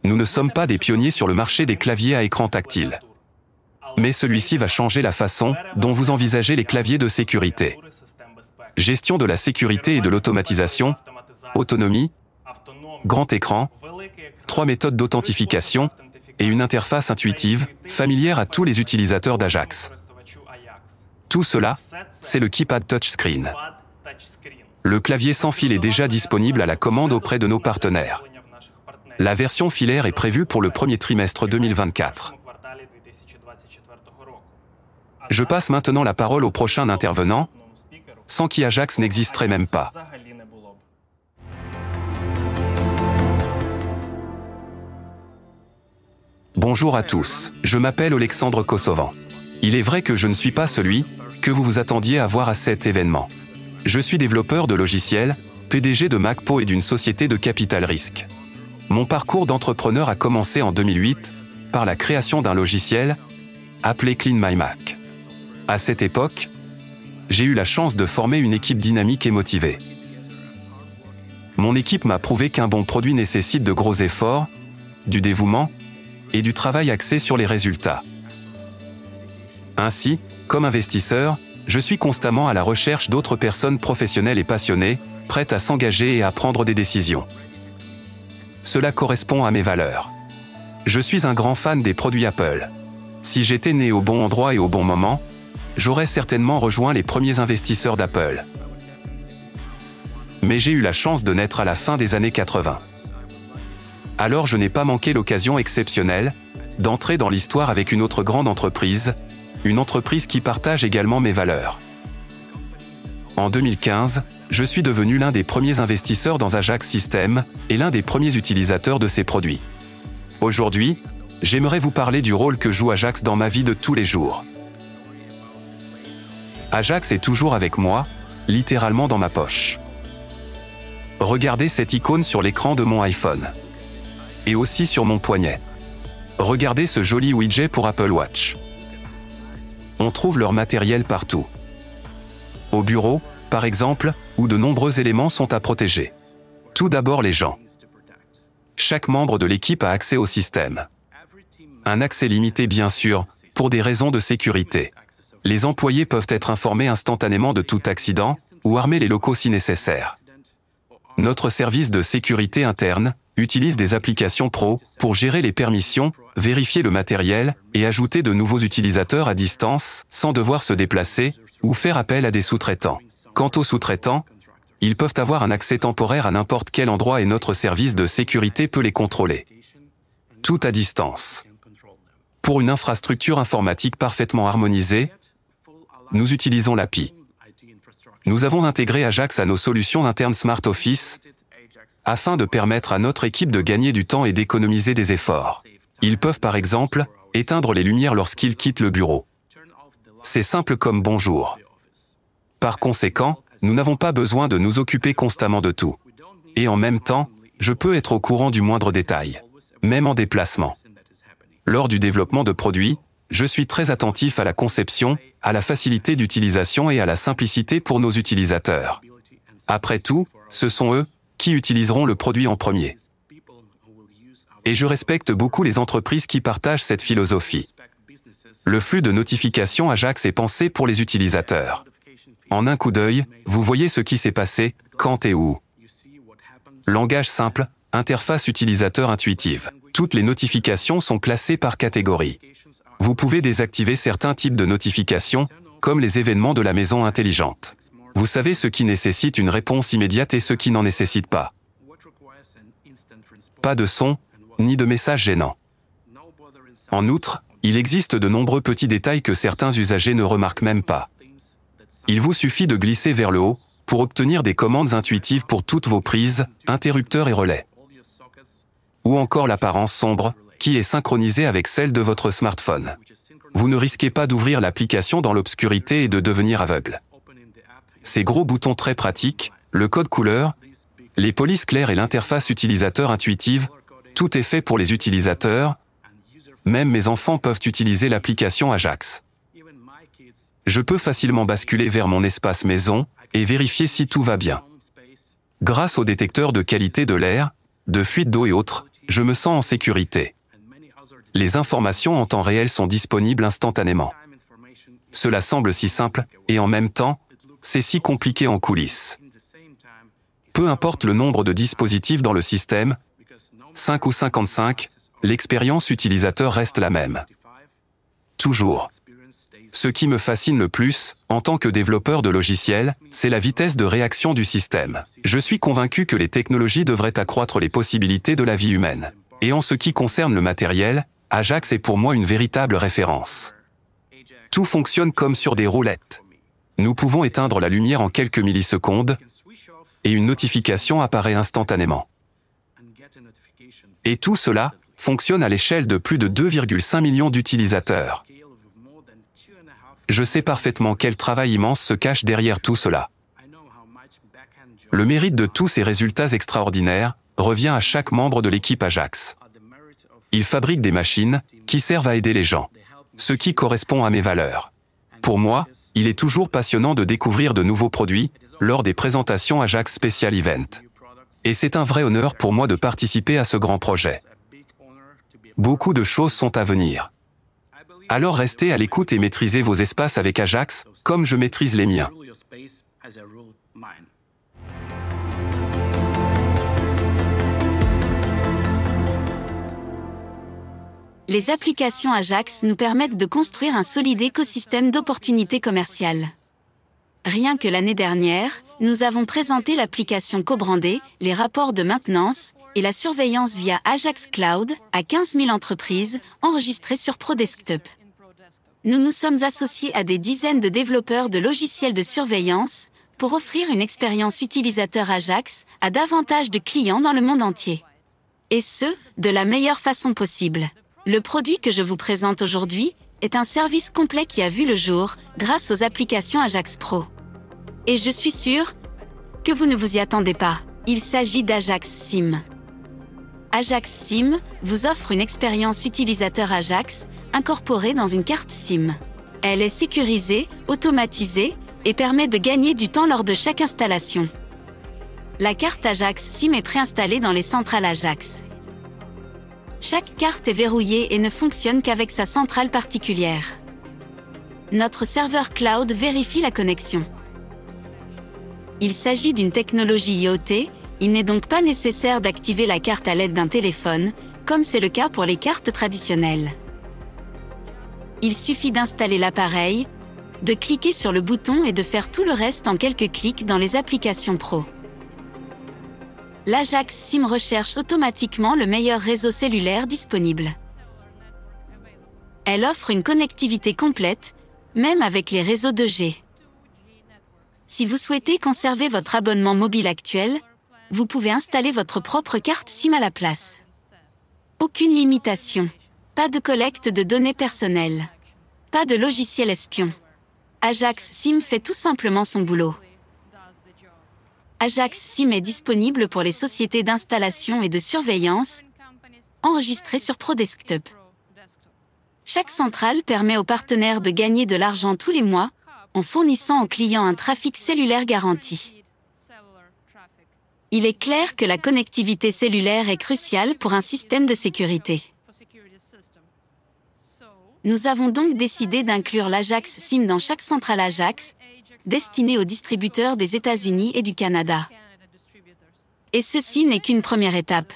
Nous ne sommes pas des pionniers sur le marché des claviers à écran tactile. Mais celui-ci va changer la façon dont vous envisagez les claviers de sécurité. Gestion de la sécurité et de l'automatisation, autonomie, grand écran, 3 méthodes d'authentification et une interface intuitive, familière à tous les utilisateurs d'Ajax. Tout cela, c'est le Keypad Touchscreen. Le clavier sans fil est déjà disponible à la commande auprès de nos partenaires. La version filaire est prévue pour le premier trimestre 2024. Je passe maintenant la parole au prochain intervenant, sans qui Ajax n'existerait même pas. Bonjour à tous, je m'appelle Alexandre Kosovan. Il est vrai que je ne suis pas celui que vous vous attendiez à voir à cet événement. Je suis développeur de logiciels, PDG de MacPo et d'une société de capital risque. Mon parcours d'entrepreneur a commencé en 2008 par la création d'un logiciel appelé Clean My Mac. À cette époque, j'ai eu la chance de former une équipe dynamique et motivée. Mon équipe m'a prouvé qu'un bon produit nécessite de gros efforts, du dévouement et du travail axé sur les résultats. Ainsi, comme investisseur, je suis constamment à la recherche d'autres personnes professionnelles et passionnées, prêtes à s'engager et à prendre des décisions. Cela correspond à mes valeurs. Je suis un grand fan des produits Apple. Si j'étais né au bon endroit et au bon moment, j'aurais certainement rejoint les premiers investisseurs d'Apple. Mais j'ai eu la chance de naître à la fin des années 80. Alors je n'ai pas manqué l'occasion exceptionnelle d'entrer dans l'histoire avec une autre grande entreprise, une entreprise qui partage également mes valeurs. En 2015, je suis devenu l'un des premiers investisseurs dans Ajax Systems et l'un des premiers utilisateurs de ses produits. Aujourd'hui, j'aimerais vous parler du rôle que joue Ajax dans ma vie de tous les jours. Ajax est toujours avec moi, littéralement dans ma poche. Regardez cette icône sur l'écran de mon iPhone. Et aussi sur mon poignet. Regardez ce joli widget pour Apple Watch. On trouve leur matériel partout. Au bureau, par exemple, où de nombreux éléments sont à protéger. Tout d'abord les gens. Chaque membre de l'équipe a accès au système. Un accès limité bien sûr, pour des raisons de sécurité. Les employés peuvent être informés instantanément de tout accident, ou armer les locaux si nécessaire. Notre service de sécurité interne utilise des applications pro pour gérer les permissions, vérifier le matériel et ajouter de nouveaux utilisateurs à distance sans devoir se déplacer ou faire appel à des sous-traitants. Quant aux sous-traitants, ils peuvent avoir un accès temporaire à n'importe quel endroit et notre service de sécurité peut les contrôler. Tout à distance. Pour une infrastructure informatique parfaitement harmonisée, nous utilisons l'API. Nous avons intégré Ajax à nos solutions internes Smart Office afin de permettre à notre équipe de gagner du temps et d'économiser des efforts. Ils peuvent par exemple éteindre les lumières lorsqu'ils quittent le bureau. C'est simple comme bonjour. Par conséquent, nous n'avons pas besoin de nous occuper constamment de tout. Et en même temps, je peux être au courant du moindre détail, même en déplacement. Lors du développement de produits, je suis très attentif à la conception, à la facilité d'utilisation et à la simplicité pour nos utilisateurs. Après tout, ce sont eux qui utiliseront le produit en premier. Et je respecte beaucoup les entreprises qui partagent cette philosophie. Le flux de notifications Ajax est pensé pour les utilisateurs. En un coup d'œil, vous voyez ce qui s'est passé, quand et où. Langage simple, interface utilisateur intuitive. Toutes les notifications sont classées par catégorie. Vous pouvez désactiver certains types de notifications, comme les événements de la maison intelligente. Vous savez ce qui nécessite une réponse immédiate et ce qui n'en nécessite pas. Pas de son, ni de messages gênants. En outre, il existe de nombreux petits détails que certains usagers ne remarquent même pas. Il vous suffit de glisser vers le haut pour obtenir des commandes intuitives pour toutes vos prises, interrupteurs et relais. Ou encore l'apparence sombre, qui est synchronisée avec celle de votre smartphone. Vous ne risquez pas d'ouvrir l'application dans l'obscurité et de devenir aveugle. Ces gros boutons très pratiques, le code couleur, les polices claires et l'interface utilisateur intuitive, tout est fait pour les utilisateurs. Même mes enfants peuvent utiliser l'application Ajax. Je peux facilement basculer vers mon espace maison et vérifier si tout va bien. Grâce au détecteur de qualité de l'air, de fuite d'eau et autres, je me sens en sécurité. Les informations en temps réel sont disponibles instantanément. Cela semble si simple, et en même temps, c'est si compliqué en coulisses. Peu importe le nombre de dispositifs dans le système, 5 ou 55, l'expérience utilisateur reste la même. Toujours. Ce qui me fascine le plus, en tant que développeur de logiciels, c'est la vitesse de réaction du système. Je suis convaincu que les technologies devraient accroître les possibilités de la vie humaine. Et en ce qui concerne le matériel, Ajax est pour moi une véritable référence. Tout fonctionne comme sur des roulettes. Nous pouvons éteindre la lumière en quelques millisecondes et une notification apparaît instantanément. Et tout cela fonctionne à l'échelle de plus de 2,5 millions d'utilisateurs. Je sais parfaitement quel travail immense se cache derrière tout cela. Le mérite de tous ces résultats extraordinaires revient à chaque membre de l'équipe Ajax. Ils fabriquent des machines qui servent à aider les gens, ce qui correspond à mes valeurs. Pour moi, il est toujours passionnant de découvrir de nouveaux produits lors des présentations Ajax Special Event. Et c'est un vrai honneur pour moi de participer à ce grand projet. Beaucoup de choses sont à venir. Alors restez à l'écoute et maîtrisez vos espaces avec Ajax, comme je maîtrise les miens. Les applications Ajax nous permettent de construire un solide écosystème d'opportunités commerciales. Rien que l'année dernière, nous avons présenté l'application co-brandée, les rapports de maintenance et la surveillance via Ajax Cloud à 15 000 entreprises enregistrées sur ProDesktop. Nous nous sommes associés à des dizaines de développeurs de logiciels de surveillance pour offrir une expérience utilisateur Ajax à davantage de clients dans le monde entier. Et ce, de la meilleure façon possible. Le produit que je vous présente aujourd'hui est un service complet qui a vu le jour grâce aux applications Ajax Pro. Et je suis sûre que vous ne vous y attendez pas. Il s'agit d'Ajax SIM. Ajax SIM vous offre une expérience utilisateur Ajax incorporée dans une carte SIM. Elle est sécurisée, automatisée et permet de gagner du temps lors de chaque installation. La carte Ajax SIM est préinstallée dans les centrales Ajax. Chaque carte est verrouillée et ne fonctionne qu'avec sa centrale particulière. Notre serveur cloud vérifie la connexion. Il s'agit d'une technologie IoT, il n'est donc pas nécessaire d'activer la carte à l'aide d'un téléphone, comme c'est le cas pour les cartes traditionnelles. Il suffit d'installer l'appareil, de cliquer sur le bouton et de faire tout le reste en quelques clics dans les applications pro. L'Ajax SIM recherche automatiquement le meilleur réseau cellulaire disponible. Elle offre une connectivité complète, même avec les réseaux 2G. Si vous souhaitez conserver votre abonnement mobile actuel, vous pouvez installer votre propre carte SIM à la place. Aucune limitation. Pas de collecte de données personnelles. Pas de logiciel espion. Ajax SIM fait tout simplement son boulot. Ajax SIM est disponible pour les sociétés d'installation et de surveillance, enregistrées sur ProDesktop. Chaque centrale permet aux partenaires de gagner de l'argent tous les mois, en fournissant aux clients un trafic cellulaire garanti. Il est clair que la connectivité cellulaire est cruciale pour un système de sécurité. Nous avons donc décidé d'inclure l'Ajax SIM dans chaque centrale Ajax, destinée aux distributeurs des États-Unis et du Canada. Et ceci n'est qu'une première étape.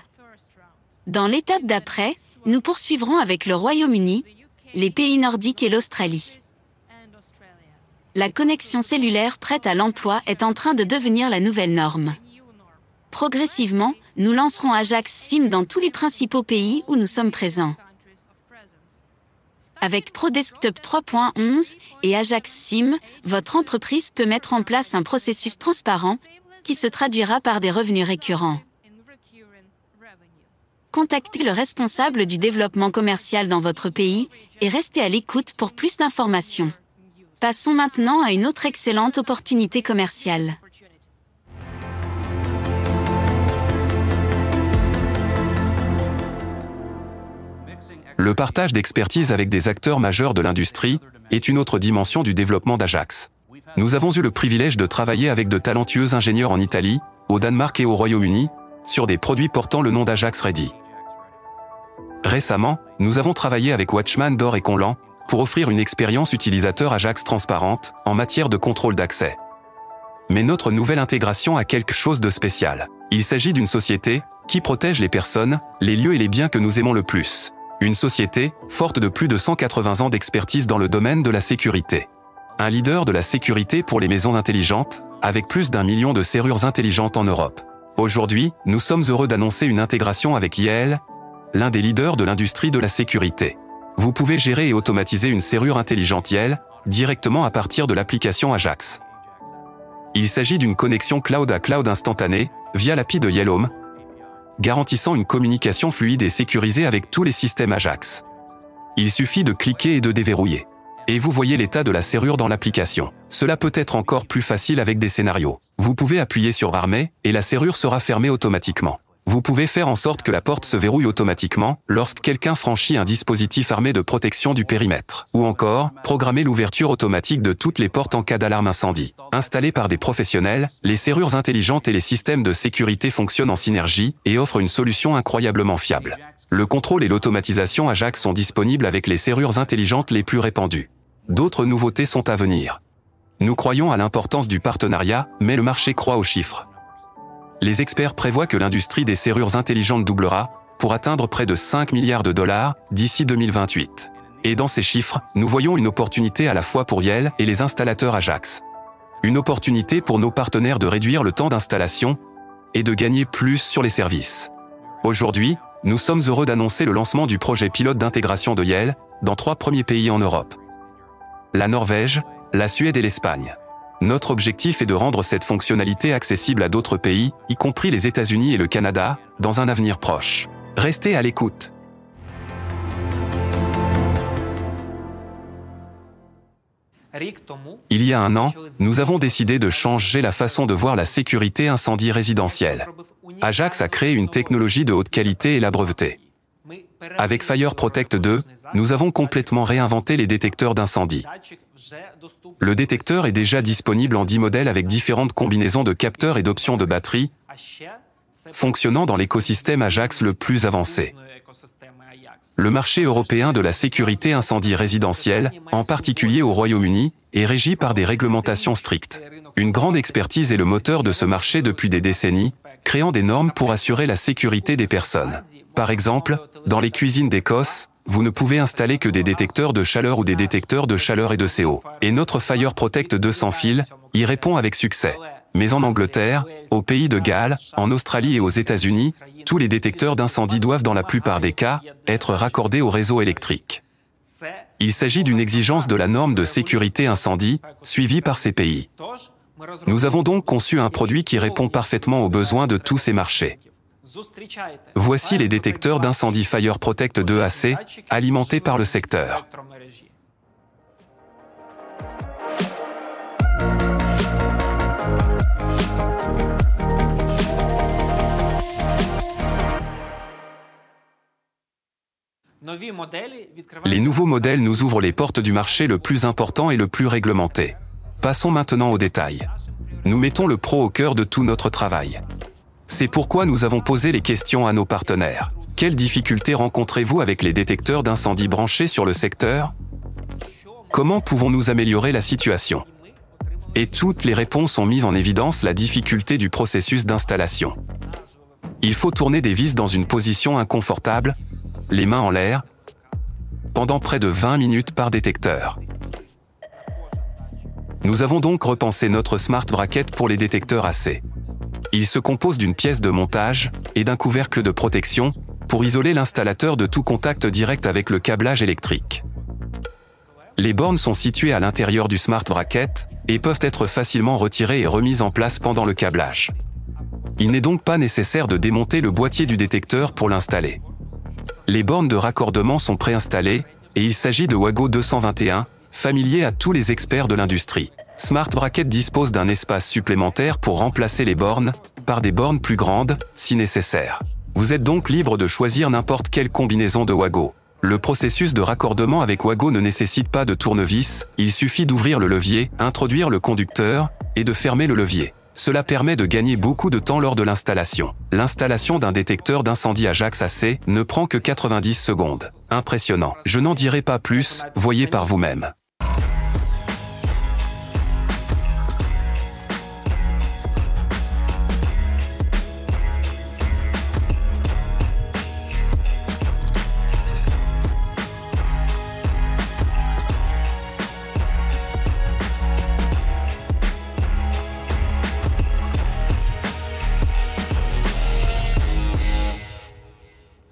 Dans l'étape d'après, nous poursuivrons avec le Royaume-Uni, les pays nordiques et l'Australie. La connexion cellulaire prête à l'emploi est en train de devenir la nouvelle norme. Progressivement, nous lancerons Ajax SIM dans tous les principaux pays où nous sommes présents. Avec ProDesktop 3.11 et Ajax SIM, votre entreprise peut mettre en place un processus transparent qui se traduira par des revenus récurrents. Contactez le responsable du développement commercial dans votre pays et restez à l'écoute pour plus d'informations. Passons maintenant à une autre excellente opportunité commerciale. Le partage d'expertise avec des acteurs majeurs de l'industrie est une autre dimension du développement d'Ajax. Nous avons eu le privilège de travailler avec de talentueux ingénieurs en Italie, au Danemark et au Royaume-Uni, sur des produits portant le nom d'Ajax Ready. Récemment, nous avons travaillé avec Watchman Door et Conlan pour offrir une expérience utilisateur Ajax transparente en matière de contrôle d'accès. Mais notre nouvelle intégration a quelque chose de spécial. Il s'agit d'une société qui protège les personnes, les lieux et les biens que nous aimons le plus. Une société forte de plus de 180 ans d'expertise dans le domaine de la sécurité. Un leader de la sécurité pour les maisons intelligentes, avec plus d'1 million de serrures intelligentes en Europe. Aujourd'hui, nous sommes heureux d'annoncer une intégration avec Yale, l'un des leaders de l'industrie de la sécurité. Vous pouvez gérer et automatiser une serrure intelligente Yell directement à partir de l'application Ajax. Il s'agit d'une connexion cloud à cloud instantanée via l'API de Yell Home, garantissant une communication fluide et sécurisée avec tous les systèmes Ajax. Il suffit de cliquer et de déverrouiller. Et vous voyez l'état de la serrure dans l'application. Cela peut être encore plus facile avec des scénarios. Vous pouvez appuyer sur Armer et la serrure sera fermée automatiquement. Vous pouvez faire en sorte que la porte se verrouille automatiquement lorsque quelqu'un franchit un dispositif armé de protection du périmètre. Ou encore, programmer l'ouverture automatique de toutes les portes en cas d'alarme incendie. Installées par des professionnels, les serrures intelligentes et les systèmes de sécurité fonctionnent en synergie et offrent une solution incroyablement fiable. Le contrôle et l'automatisation Ajax sont disponibles avec les serrures intelligentes les plus répandues. D'autres nouveautés sont à venir. Nous croyons à l'importance du partenariat, mais le marché croit aux chiffres. Les experts prévoient que l'industrie des serrures intelligentes doublera pour atteindre près de 5 milliards de dollars d'ici 2028. Et dans ces chiffres, nous voyons une opportunité à la fois pour Yell et les installateurs Ajax. Une opportunité pour nos partenaires de réduire le temps d'installation et de gagner plus sur les services. Aujourd'hui, nous sommes heureux d'annoncer le lancement du projet pilote d'intégration de Yell dans 3 premiers pays en Europe: la Norvège, la Suède et l'Espagne. Notre objectif est de rendre cette fonctionnalité accessible à d'autres pays, y compris les États-Unis et le Canada, dans un avenir proche. Restez à l'écoute. Il y a un an, nous avons décidé de changer la façon de voir la sécurité incendie résidentielle. Ajax a créé une technologie de haute qualité et l'a brevetée. Avec Fire Protect 2, nous avons complètement réinventé les détecteurs d'incendie. Le détecteur est déjà disponible en 10 modèles avec différentes combinaisons de capteurs et d'options de batterie, fonctionnant dans l'écosystème Ajax le plus avancé. Le marché européen de la sécurité incendie résidentielle, en particulier au Royaume-Uni, est régi par des réglementations strictes. Une grande expertise est le moteur de ce marché depuis des décennies, créant des normes pour assurer la sécurité des personnes. Par exemple, dans les cuisines d'Écosse, vous ne pouvez installer que des détecteurs de chaleur ou des détecteurs de chaleur et de CO. Et notre Fire Protect 2 sans fil y répond avec succès. Mais en Angleterre, au pays de Galles, en Australie et aux États-Unis, tous les détecteurs d'incendie doivent dans la plupart des cas être raccordés au réseau électrique. Il s'agit d'une exigence de la norme de sécurité incendie, suivie par ces pays. Nous avons donc conçu un produit qui répond parfaitement aux besoins de tous ces marchés. Voici les détecteurs d'incendie Fire Protect 2 AC, alimentés par le secteur. Les nouveaux modèles nous ouvrent les portes du marché le plus important et le plus réglementé. Passons maintenant aux détails. Nous mettons le pro au cœur de tout notre travail. C'est pourquoi nous avons posé les questions à nos partenaires. Quelles difficultés rencontrez-vous avec les détecteurs d'incendie branchés sur le secteur? Comment pouvons-nous améliorer la situation? Et toutes les réponses ont mis en évidence la difficulté du processus d'installation. Il faut tourner des vis dans une position inconfortable, les mains en l'air, pendant près de 20 minutes par détecteur. Nous avons donc repensé notre Smart Bracket pour les détecteurs AC. Il se compose d'une pièce de montage et d'un couvercle de protection pour isoler l'installateur de tout contact direct avec le câblage électrique. Les bornes sont situées à l'intérieur du Smart Bracket et peuvent être facilement retirées et remises en place pendant le câblage. Il n'est donc pas nécessaire de démonter le boîtier du détecteur pour l'installer. Les bornes de raccordement sont préinstallées et il s'agit de Wago 221, familier à tous les experts de l'industrie. Smart Bracket dispose d'un espace supplémentaire pour remplacer les bornes par des bornes plus grandes, si nécessaire. Vous êtes donc libre de choisir n'importe quelle combinaison de Wago. Le processus de raccordement avec Wago ne nécessite pas de tournevis, il suffit d'ouvrir le levier, introduire le conducteur et de fermer le levier. Cela permet de gagner beaucoup de temps lors de l'installation. L'installation d'un détecteur d'incendie Ajax AC ne prend que 90 secondes. Impressionnant. Je n'en dirai pas plus, voyez par vous-même.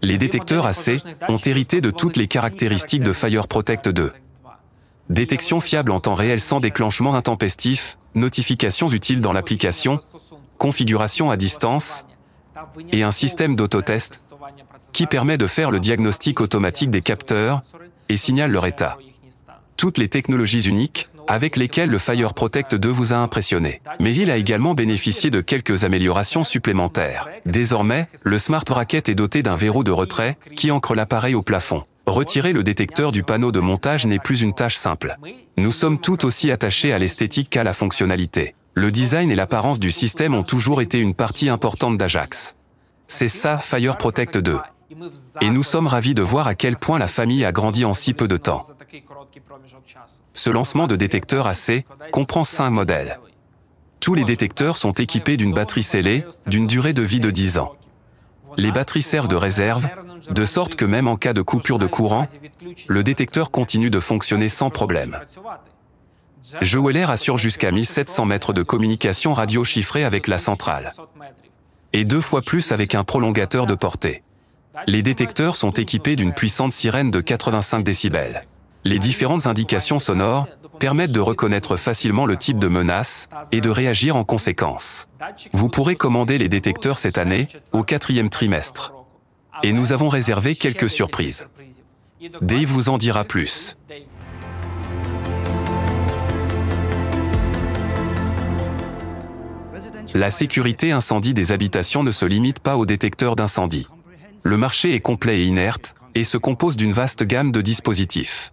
Les détecteurs AC ont hérité de toutes les caractéristiques de FireProtect 2. Détection fiable en temps réel sans déclenchement intempestif, notifications utiles dans l'application, configuration à distance, et un système d'autotest qui permet de faire le diagnostic automatique des capteurs et signale leur état. Toutes les technologies uniques avec lesquelles le FireProtect 2 vous a impressionné. Mais il a également bénéficié de quelques améliorations supplémentaires. Désormais, le Smart Bracket est doté d'un verrou de retrait qui ancre l'appareil au plafond. Retirer le détecteur du panneau de montage n'est plus une tâche simple. Nous sommes tout aussi attachés à l'esthétique qu'à la fonctionnalité. Le design et l'apparence du système ont toujours été une partie importante d'Ajax. C'est ça, FireProtect 2. Et nous sommes ravis de voir à quel point la famille a grandi en si peu de temps. Ce lancement de détecteur AC comprend 5 modèles. Tous les détecteurs sont équipés d'une batterie scellée, d'une durée de vie de 10 ans. Les batteries servent de réserve, de sorte que même en cas de coupure de courant, le détecteur continue de fonctionner sans problème. Jeweler assure jusqu'à 1700 mètres de communication radio chiffrée avec la centrale. Et 2 fois plus avec un prolongateur de portée. Les détecteurs sont équipés d'une puissante sirène de 85 décibels. Les différentes indications sonores permettent de reconnaître facilement le type de menace et de réagir en conséquence. Vous pourrez commander les détecteurs cette année, au 4e trimestre. Et nous avons réservé quelques surprises. Dave vous en dira plus. La sécurité incendie des habitations ne se limite pas aux détecteurs d'incendie. Le marché est complet et inerte, et se compose d'une vaste gamme de dispositifs.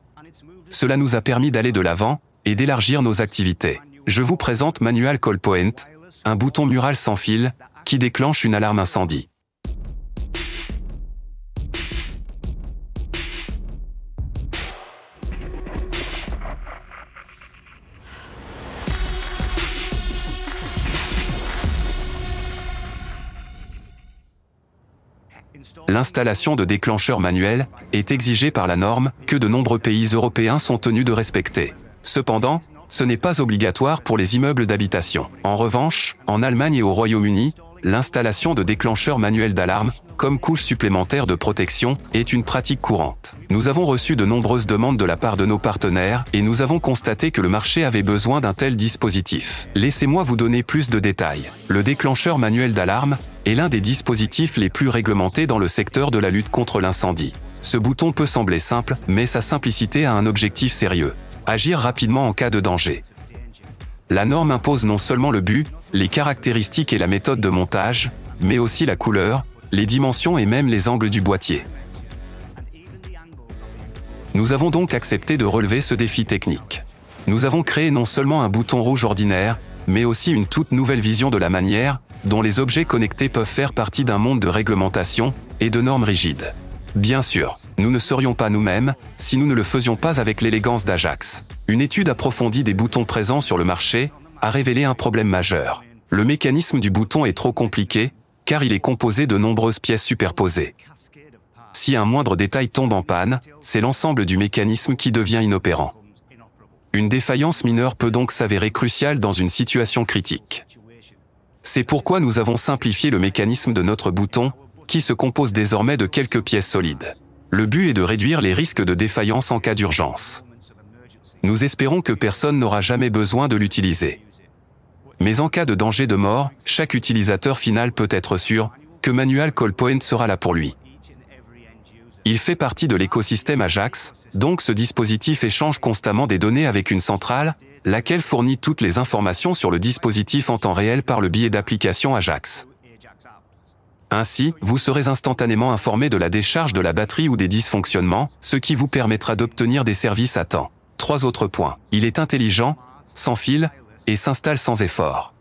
Cela nous a permis d'aller de l'avant et d'élargir nos activités. Je vous présente Manual Call Point, un bouton mural sans fil qui déclenche une alarme incendie. L'installation de déclencheurs manuels est exigée par la norme que de nombreux pays européens sont tenus de respecter. Cependant, ce n'est pas obligatoire pour les immeubles d'habitation. En revanche, en Allemagne et au Royaume-Uni, l'installation de déclencheurs manuels d'alarme, comme couche supplémentaire de protection, est une pratique courante. Nous avons reçu de nombreuses demandes de la part de nos partenaires et nous avons constaté que le marché avait besoin d'un tel dispositif. Laissez-moi vous donner plus de détails. Le déclencheur manuel d'alarme est l'un des dispositifs les plus réglementés dans le secteur de la lutte contre l'incendie. Ce bouton peut sembler simple, mais sa simplicité a un objectif sérieux: agir rapidement en cas de danger. La norme impose non seulement le but, les caractéristiques et la méthode de montage, mais aussi la couleur, les dimensions et même les angles du boîtier. Nous avons donc accepté de relever ce défi technique. Nous avons créé non seulement un bouton rouge ordinaire, mais aussi une toute nouvelle vision de la manière dont les objets connectés peuvent faire partie d'un monde de réglementation et de normes rigides. Bien sûr, nous ne serions pas nous-mêmes si nous ne le faisions pas avec l'élégance d'Ajax. Une étude approfondie des boutons présents sur le marché a révélé un problème majeur. Le mécanisme du bouton est trop compliqué, car il est composé de nombreuses pièces superposées. Si un moindre détail tombe en panne, c'est l'ensemble du mécanisme qui devient inopérant. Une défaillance mineure peut donc s'avérer cruciale dans une situation critique. C'est pourquoi nous avons simplifié le mécanisme de notre bouton, qui se compose désormais de quelques pièces solides. Le but est de réduire les risques de défaillance en cas d'urgence. Nous espérons que personne n'aura jamais besoin de l'utiliser. Mais en cas de danger de mort, chaque utilisateur final peut être sûr que Manual Call Point sera là pour lui. Il fait partie de l'écosystème Ajax, donc ce dispositif échange constamment des données avec une centrale, laquelle fournit toutes les informations sur le dispositif en temps réel par le biais d'applications Ajax. Ainsi, vous serez instantanément informé de la décharge de la batterie ou des dysfonctionnements, ce qui vous permettra d'obtenir des services à temps. 3 autres points. Il est intelligent, sans fil, et s'installe sans effort.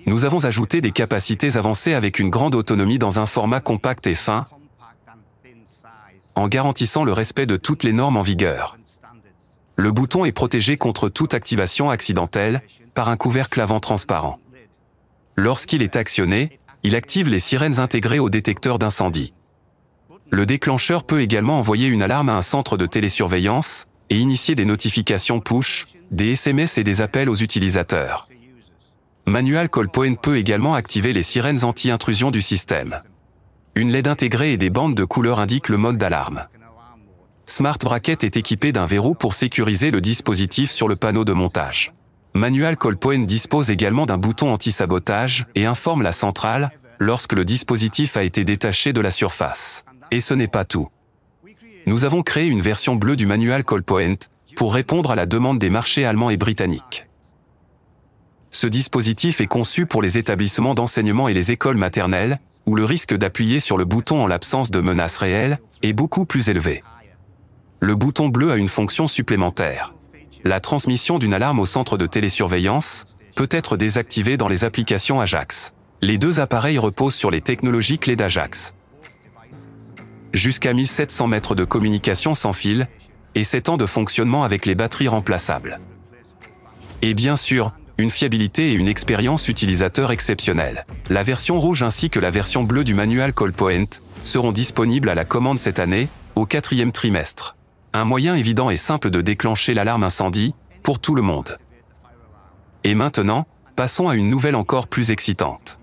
Nous avons ajouté des capacités avancées avec une grande autonomie dans un format compact et fin, en garantissant le respect de toutes les normes en vigueur. Le bouton est protégé contre toute activation accidentelle par un couvercle avant transparent. Lorsqu'il est actionné, il active les sirènes intégrées au détecteur d'incendie. Le déclencheur peut également envoyer une alarme à un centre de télésurveillance et initier des notifications push, des SMS et des appels aux utilisateurs. Manual Call Point peut également activer les sirènes anti-intrusion du système. Une LED intégrée et des bandes de couleur indiquent le mode d'alarme. Smart Bracket est équipé d'un verrou pour sécuriser le dispositif sur le panneau de montage. Manual Call Point dispose également d'un bouton anti-sabotage et informe la centrale lorsque le dispositif a été détaché de la surface. Et ce n'est pas tout. Nous avons créé une version bleue du Manual Call Point pour répondre à la demande des marchés allemands et britanniques. Ce dispositif est conçu pour les établissements d'enseignement et les écoles maternelles, où le risque d'appuyer sur le bouton en l'absence de menace réelle est beaucoup plus élevé. Le bouton bleu a une fonction supplémentaire. La transmission d'une alarme au centre de télésurveillance peut être désactivée dans les applications Ajax. Les deux appareils reposent sur les technologies clés d'Ajax. Jusqu'à 1700 mètres de communication sans fil et 7 ans de fonctionnement avec les batteries remplaçables. Et bien sûr, une fiabilité et une expérience utilisateur exceptionnelle. La version rouge ainsi que la version bleue du Manual Call Point seront disponibles à la commande cette année, au 4e trimestre. Un moyen évident et simple de déclencher l'alarme incendie, pour tout le monde. Et maintenant, passons à une nouvelle encore plus excitante.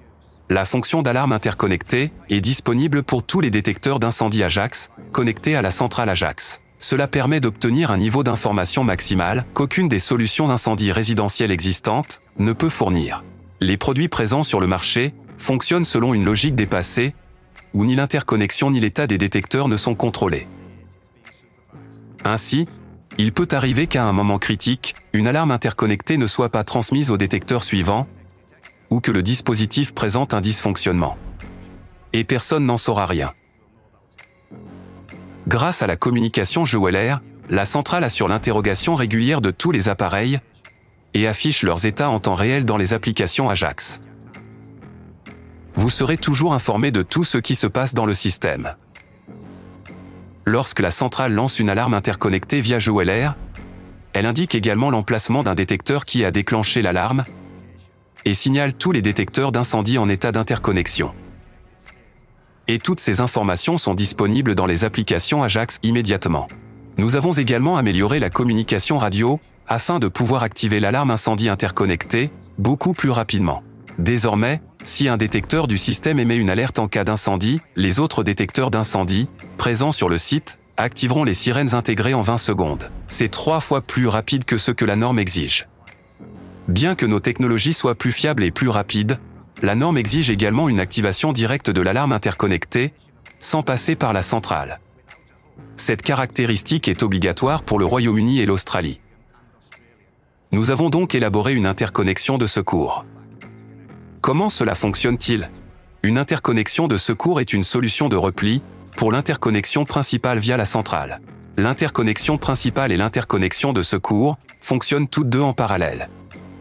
La fonction d'alarme interconnectée est disponible pour tous les détecteurs d'incendie Ajax, connectés à la centrale Ajax. Cela permet d'obtenir un niveau d'information maximal qu'aucune des solutions incendie résidentielles existantes ne peut fournir. Les produits présents sur le marché fonctionnent selon une logique dépassée, où ni l'interconnexion ni l'état des détecteurs ne sont contrôlés. Ainsi, il peut arriver qu'à un moment critique, une alarme interconnectée ne soit pas transmise au détecteur suivant, ou que le dispositif présente un dysfonctionnement. Et personne n'en saura rien. Grâce à la communication Joweller, la centrale assure l'interrogation régulière de tous les appareils et affiche leurs états en temps réel dans les applications Ajax. Vous serez toujours informé de tout ce qui se passe dans le système. Lorsque la centrale lance une alarme interconnectée via Joweller, elle indique également l'emplacement d'un détecteur qui a déclenché l'alarme et signale tous les détecteurs d'incendie en état d'interconnexion. Et toutes ces informations sont disponibles dans les applications Ajax immédiatement. Nous avons également amélioré la communication radio afin de pouvoir activer l'alarme incendie interconnectée beaucoup plus rapidement. Désormais, si un détecteur du système émet une alerte en cas d'incendie, les autres détecteurs d'incendie, présents sur le site, activeront les sirènes intégrées en 20 secondes. C'est 3 fois plus rapide que ce que la norme exige. Bien que nos technologies soient plus fiables et plus rapides, la norme exige également une activation directe de l'alarme interconnectée, sans passer par la centrale. Cette caractéristique est obligatoire pour le Royaume-Uni et l'Australie. Nous avons donc élaboré une interconnexion de secours. Comment cela fonctionne-t-il? Une interconnexion de secours est une solution de repli pour l'interconnexion principale via la centrale. L'interconnexion principale et l'interconnexion de secours fonctionnent toutes deux en parallèle.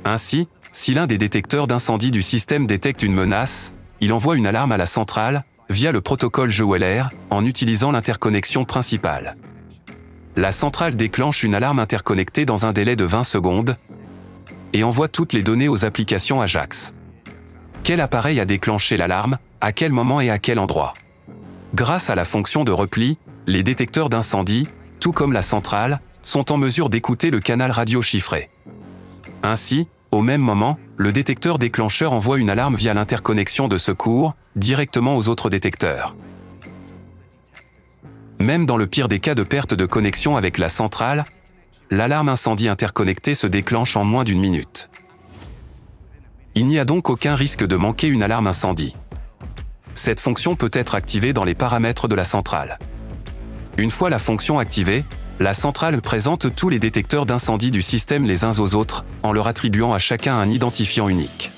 Ainsi, si l'un des détecteurs d'incendie du système détecte une menace, il envoie une alarme à la centrale via le protocole Joweller en utilisant l'interconnexion principale. La centrale déclenche une alarme interconnectée dans un délai de 20 secondes et envoie toutes les données aux applications Ajax. Quel appareil a déclenché l'alarme, à quel moment et à quel endroit? Grâce à la fonction de repli, les détecteurs d'incendie, tout comme la centrale, sont en mesure d'écouter le canal radio chiffré. Ainsi, au même moment, le détecteur déclencheur envoie une alarme via l'interconnexion de secours, directement aux autres détecteurs. Même dans le pire des cas de perte de connexion avec la centrale, l'alarme incendie interconnectée se déclenche en moins d'1 minute. Il n'y a donc aucun risque de manquer une alarme incendie. Cette fonction peut être activée dans les paramètres de la centrale. Une fois la fonction activée, la centrale présente tous les détecteurs d'incendie du système les uns aux autres, en leur attribuant à chacun un identifiant unique.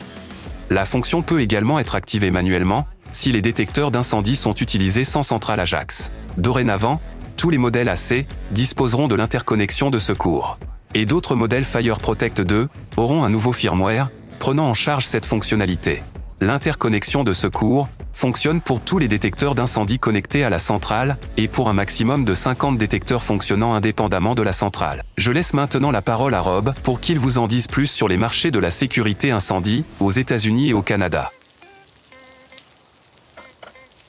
La fonction peut également être activée manuellement, si les détecteurs d'incendie sont utilisés sans centrale Ajax. Dorénavant, tous les modèles AC disposeront de l'interconnexion de secours. Et d'autres modèles Fire Protect 2 auront un nouveau firmware, prenant en charge cette fonctionnalité. L'interconnexion de secours fonctionne pour tous les détecteurs d'incendie connectés à la centrale et pour un maximum de 50 détecteurs fonctionnant indépendamment de la centrale. Je laisse maintenant la parole à Rob pour qu'il vous en dise plus sur les marchés de la sécurité incendie aux États-Unis et au Canada.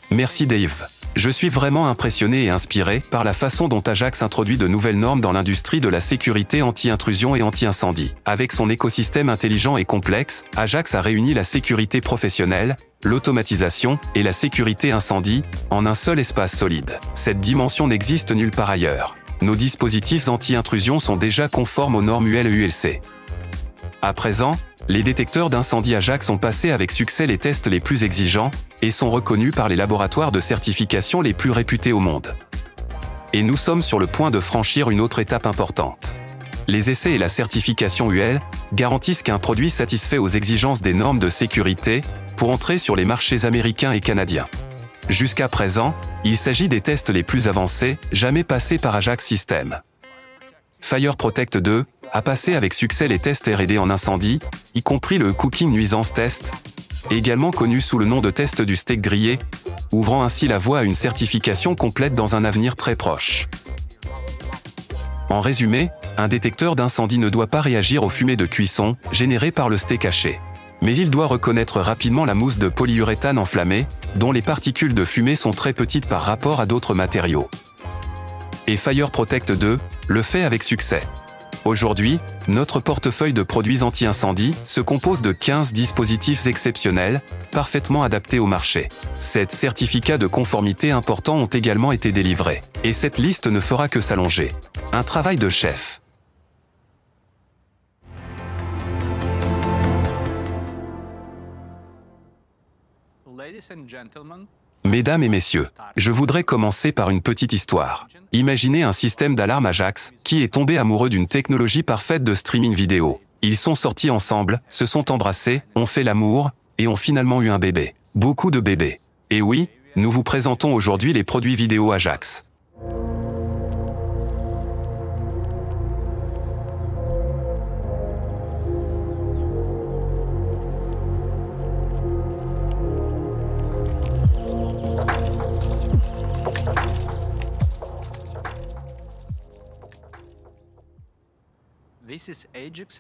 Merci Dave. Je suis vraiment impressionné et inspiré par la façon dont Ajax introduit de nouvelles normes dans l'industrie de la sécurité anti-intrusion et anti-incendie. Avec son écosystème intelligent et complexe, Ajax a réuni la sécurité professionnelle, l'automatisation et la sécurité incendie en un seul espace solide. Cette dimension n'existe nulle part ailleurs. Nos dispositifs anti-intrusion sont déjà conformes aux normes UL et ULC. À présent, les détecteurs d'incendie Ajax ont passé avec succès les tests les plus exigeants et sont reconnus par les laboratoires de certification les plus réputés au monde. Et nous sommes sur le point de franchir une autre étape importante. Les essais et la certification UL garantissent qu'un produit satisfait aux exigences des normes de sécurité pour entrer sur les marchés américains et canadiens. Jusqu'à présent, il s'agit des tests les plus avancés jamais passés par Ajax Systems. Fire Protect 2 a passé avec succès les tests R&D en incendie, y compris le Cooking Nuisance Test, également connu sous le nom de test du steak grillé, ouvrant ainsi la voie à une certification complète dans un avenir très proche. En résumé, un détecteur d'incendie ne doit pas réagir aux fumées de cuisson générées par le steak haché. Mais il doit reconnaître rapidement la mousse de polyuréthane enflammée, dont les particules de fumée sont très petites par rapport à d'autres matériaux. Et Fire Protect 2 le fait avec succès. Aujourd'hui, notre portefeuille de produits anti-incendie se compose de 15 dispositifs exceptionnels, parfaitement adaptés au marché. 7 certificats de conformité importants ont également été délivrés. Et cette liste ne fera que s'allonger. Un travail de chef. Mesdames et messieurs, je voudrais commencer par une petite histoire. Imaginez un système d'alarme Ajax qui est tombé amoureux d'une technologie parfaite de streaming vidéo. Ils sont sortis ensemble, se sont embrassés, ont fait l'amour, et ont finalement eu un bébé. Beaucoup de bébés. Et oui, nous vous présentons aujourd'hui les produits vidéo Ajax.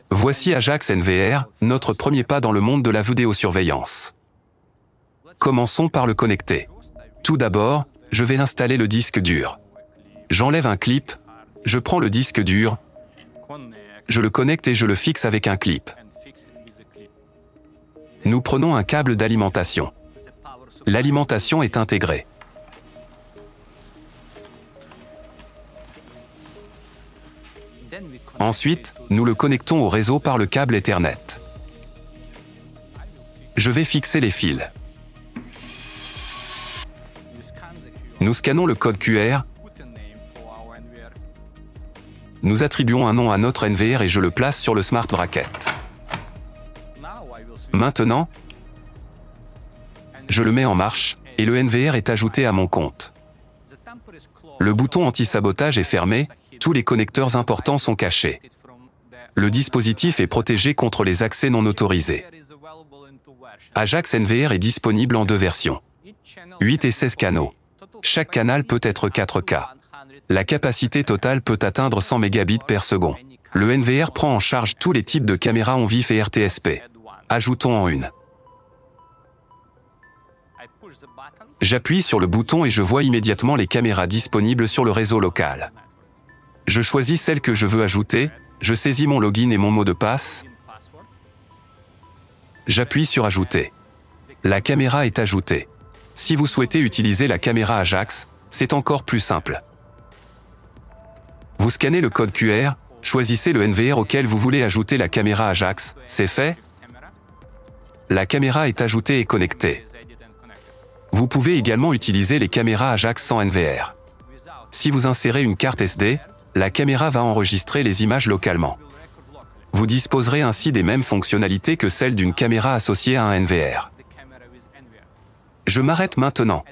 Voici Ajax NVR, notre premier pas dans le monde de la vidéosurveillance. Commençons par le connecter. Tout d'abord, je vais installer le disque dur. J'enlève un clip, je prends le disque dur, je le connecte et je le fixe avec un clip. Nous prenons un câble d'alimentation. L'alimentation est intégrée. Ensuite, nous le connectons au réseau par le câble Ethernet. Je vais fixer les fils. Nous scannons le code QR. Nous attribuons un nom à notre NVR et je le place sur le Smart Bracket. Maintenant, je le mets en marche et le NVR est ajouté à mon compte. Le bouton anti-sabotage est fermé. Tous les connecteurs importants sont cachés. Le dispositif est protégé contre les accès non autorisés. Ajax NVR est disponible en 2 versions. 8 et 16 canaux. Chaque canal peut être 4K. La capacité totale peut atteindre 100 mégabits par seconde. Le NVR prend en charge tous les types de caméras en vif et RTSP. Ajoutons en une. J'appuie sur le bouton et je vois immédiatement les caméras disponibles sur le réseau local. Je choisis celle que je veux ajouter, je saisis mon login et mon mot de passe. J'appuie sur Ajouter. La caméra est ajoutée. Si vous souhaitez utiliser la caméra Ajax, c'est encore plus simple. Vous scannez le code QR, choisissez le NVR auquel vous voulez ajouter la caméra Ajax, c'est fait. La caméra est ajoutée et connectée. Vous pouvez également utiliser les caméras Ajax sans NVR. Si vous insérez une carte SD, la caméra va enregistrer les images localement. Vous disposerez ainsi des mêmes fonctionnalités que celles d'une caméra associée à un NVR. Je m'arrête maintenant.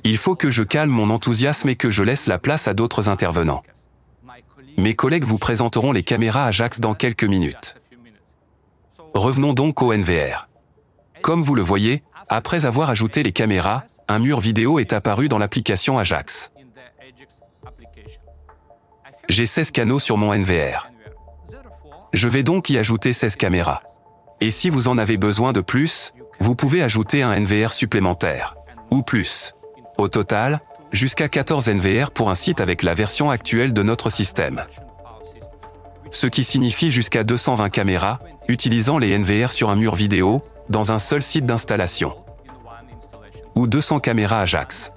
Il faut que je calme mon enthousiasme et que je laisse la place à d'autres intervenants. Mes collègues vous présenteront les caméras Ajax dans quelques minutes. Revenons donc au NVR. Comme vous le voyez, après avoir ajouté les caméras, un mur vidéo est apparu dans l'application Ajax. J'ai 16 canaux sur mon NVR. Je vais donc y ajouter 16 caméras. Et si vous en avez besoin de plus, vous pouvez ajouter un NVR supplémentaire. Ou plus. Au total, jusqu'à 14 NVR pour un site avec la version actuelle de notre système. Ce qui signifie jusqu'à 220 caméras, utilisant les NVR sur un mur vidéo, dans un seul site d'installation. Ou 200 caméras Ajax.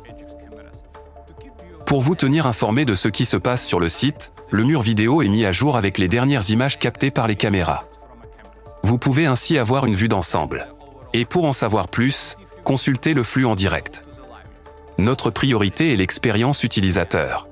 Pour vous tenir informé de ce qui se passe sur le site, le mur vidéo est mis à jour avec les dernières images captées par les caméras. Vous pouvez ainsi avoir une vue d'ensemble. Et pour en savoir plus, consultez le flux en direct. Notre priorité est l'expérience utilisateur.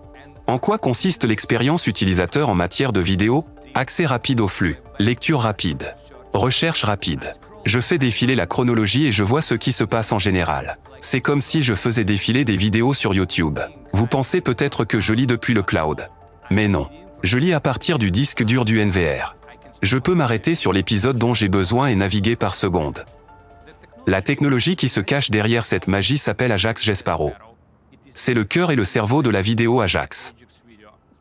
En quoi consiste l'expérience utilisateur en matière de vidéo? Accès rapide au flux, lecture rapide, recherche rapide. Je fais défiler la chronologie et je vois ce qui se passe en général. C'est comme si je faisais défiler des vidéos sur YouTube. Vous pensez peut-être que je lis depuis le cloud. Mais non, je lis à partir du disque dur du NVR. Je peux m'arrêter sur l'épisode dont j'ai besoin et naviguer par seconde. La technologie qui se cache derrière cette magie s'appelle Ajax Gesparo. C'est le cœur et le cerveau de la vidéo Ajax.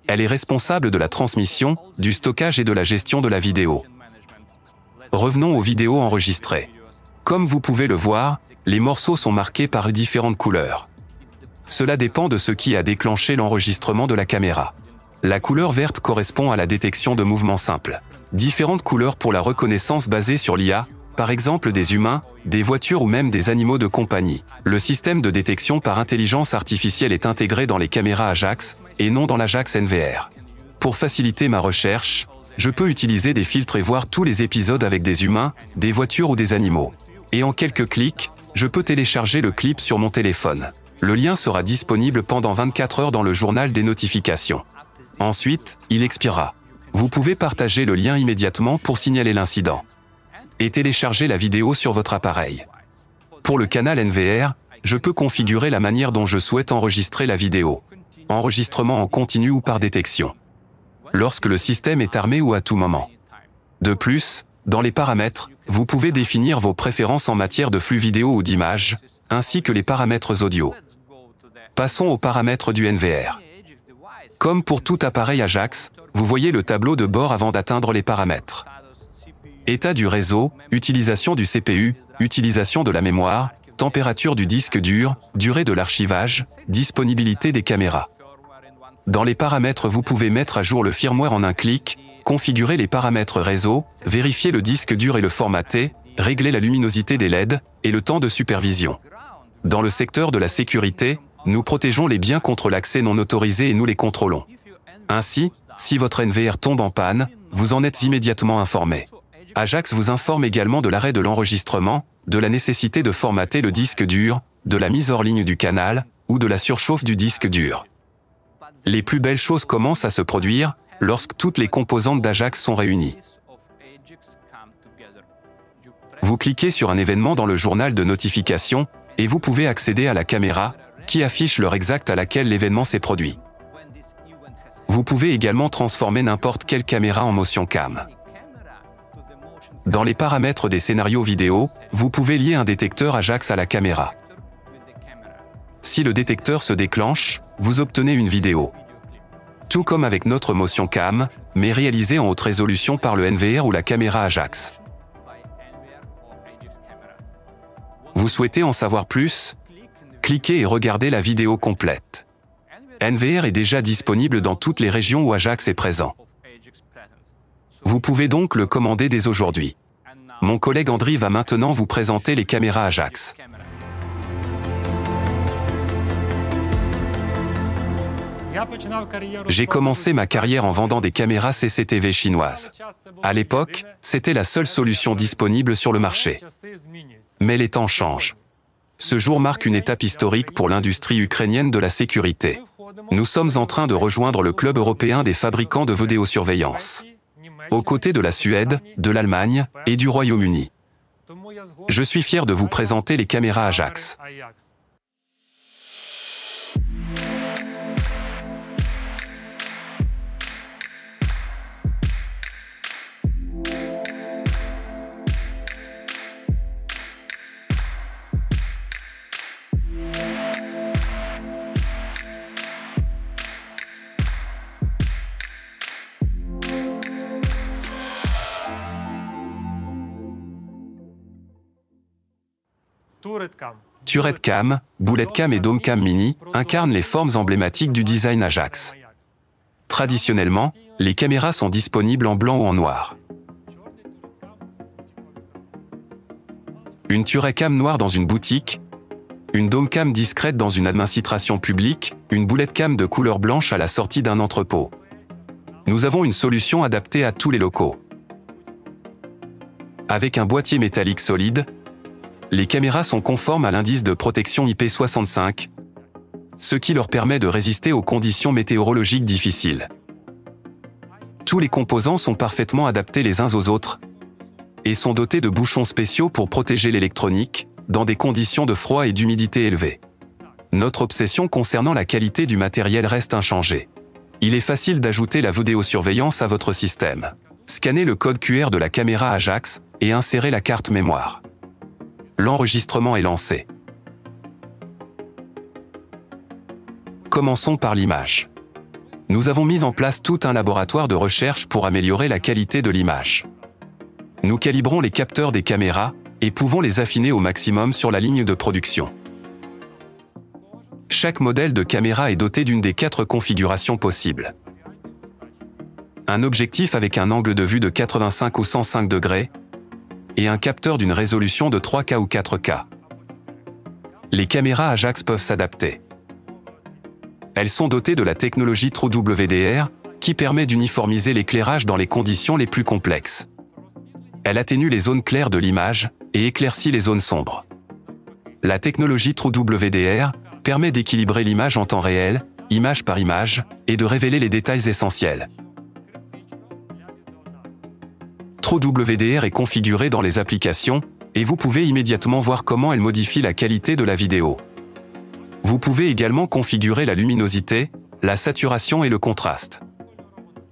Elle est responsable de la transmission, du stockage et de la gestion de la vidéo. Revenons aux vidéos enregistrées. Comme vous pouvez le voir, les morceaux sont marqués par différentes couleurs. Cela dépend de ce qui a déclenché l'enregistrement de la caméra. La couleur verte correspond à la détection de mouvements simples. Différentes couleurs pour la reconnaissance basée sur l'IA, par exemple des humains, des voitures ou même des animaux de compagnie. Le système de détection par intelligence artificielle est intégré dans les caméras Ajax, et non dans l'Ajax NVR. Pour faciliter ma recherche, je peux utiliser des filtres et voir tous les épisodes avec des humains, des voitures ou des animaux. Et en quelques clics, je peux télécharger le clip sur mon téléphone. Le lien sera disponible pendant 24 heures dans le journal des notifications. Ensuite, il expirera. Vous pouvez partager le lien immédiatement pour signaler l'incident. Et télécharger la vidéo sur votre appareil. Pour le canal NVR, je peux configurer la manière dont je souhaite enregistrer la vidéo. Enregistrement en continu ou par détection. Lorsque le système est armé ou à tout moment. De plus, dans les paramètres, vous pouvez définir vos préférences en matière de flux vidéo ou d'image, ainsi que les paramètres audio. Passons aux paramètres du NVR. Comme pour tout appareil Ajax, vous voyez le tableau de bord avant d'atteindre les paramètres. État du réseau, utilisation du CPU, utilisation de la mémoire, température du disque dur, durée de l'archivage, disponibilité des caméras. Dans les paramètres, vous pouvez mettre à jour le firmware en un clic, configurer les paramètres réseau, vérifier le disque dur et le formater, régler la luminosité des LED et le temps de supervision. Dans le secteur de la sécurité, nous protégeons les biens contre l'accès non autorisé et nous les contrôlons. Ainsi, si votre NVR tombe en panne, vous en êtes immédiatement informé. Ajax vous informe également de l'arrêt de l'enregistrement, de la nécessité de formater le disque dur, de la mise hors ligne du canal, ou de la surchauffe du disque dur. Les plus belles choses commencent à se produire lorsque toutes les composantes d'Ajax sont réunies. Vous cliquez sur un événement dans le journal de notification et vous pouvez accéder à la caméra qui affiche l'heure exacte à laquelle l'événement s'est produit. Vous pouvez également transformer n'importe quelle caméra en motion cam. Dans les paramètres des scénarios vidéo, vous pouvez lier un détecteur Ajax à la caméra. Si le détecteur se déclenche, vous obtenez une vidéo. Tout comme avec notre motion cam, mais réalisée en haute résolution par le NVR ou la caméra Ajax. Vous souhaitez en savoir plus? Cliquez et regardez la vidéo complète. NVR est déjà disponible dans toutes les régions où Ajax est présent. Vous pouvez donc le commander dès aujourd'hui. Mon collègue Andri va maintenant vous présenter les caméras Ajax. J'ai commencé ma carrière en vendant des caméras CCTV chinoises. À l'époque, c'était la seule solution disponible sur le marché. Mais les temps changent. Ce jour marque une étape historique pour l'industrie ukrainienne de la sécurité. Nous sommes en train de rejoindre le club européen des fabricants de vidéosurveillance, aux côtés de la Suède, de l'Allemagne et du Royaume-Uni. Je suis fier de vous présenter les caméras Ajax. Turret Cam, Bullet Cam et Dome Cam Mini incarnent les formes emblématiques du design Ajax. Traditionnellement, les caméras sont disponibles en blanc ou en noir. Une Turret Cam noire dans une boutique, une Dome Cam discrète dans une administration publique, une Bullet Cam de couleur blanche à la sortie d'un entrepôt. Nous avons une solution adaptée à tous les locaux. Avec un boîtier métallique solide, les caméras sont conformes à l'indice de protection IP65, ce qui leur permet de résister aux conditions météorologiques difficiles. Tous les composants sont parfaitement adaptés les uns aux autres et sont dotés de bouchons spéciaux pour protéger l'électronique dans des conditions de froid et d'humidité élevées. Notre obsession concernant la qualité du matériel reste inchangée. Il est facile d'ajouter la vidéosurveillance à votre système. Scannez le code QR de la caméra Ajax et insérez la carte mémoire. L'enregistrement est lancé. Commençons par l'image. Nous avons mis en place tout un laboratoire de recherche pour améliorer la qualité de l'image. Nous calibrons les capteurs des caméras et pouvons les affiner au maximum sur la ligne de production. Chaque modèle de caméra est doté d'une des 4 configurations possibles. Un objectif avec un angle de vue de 85 ou 105 degrés et un capteur d'une résolution de 3K ou 4K. Les caméras Ajax peuvent s'adapter. Elles sont dotées de la technologie TrueWDR qui permet d'uniformiser l'éclairage dans les conditions les plus complexes. Elle atténue les zones claires de l'image et éclaircit les zones sombres. La technologie TrueWDR permet d'équilibrer l'image en temps réel, image par image, et de révéler les détails essentiels. TrueWDR est configuré dans les applications, et vous pouvez immédiatement voir comment elle modifie la qualité de la vidéo. Vous pouvez également configurer la luminosité, la saturation et le contraste.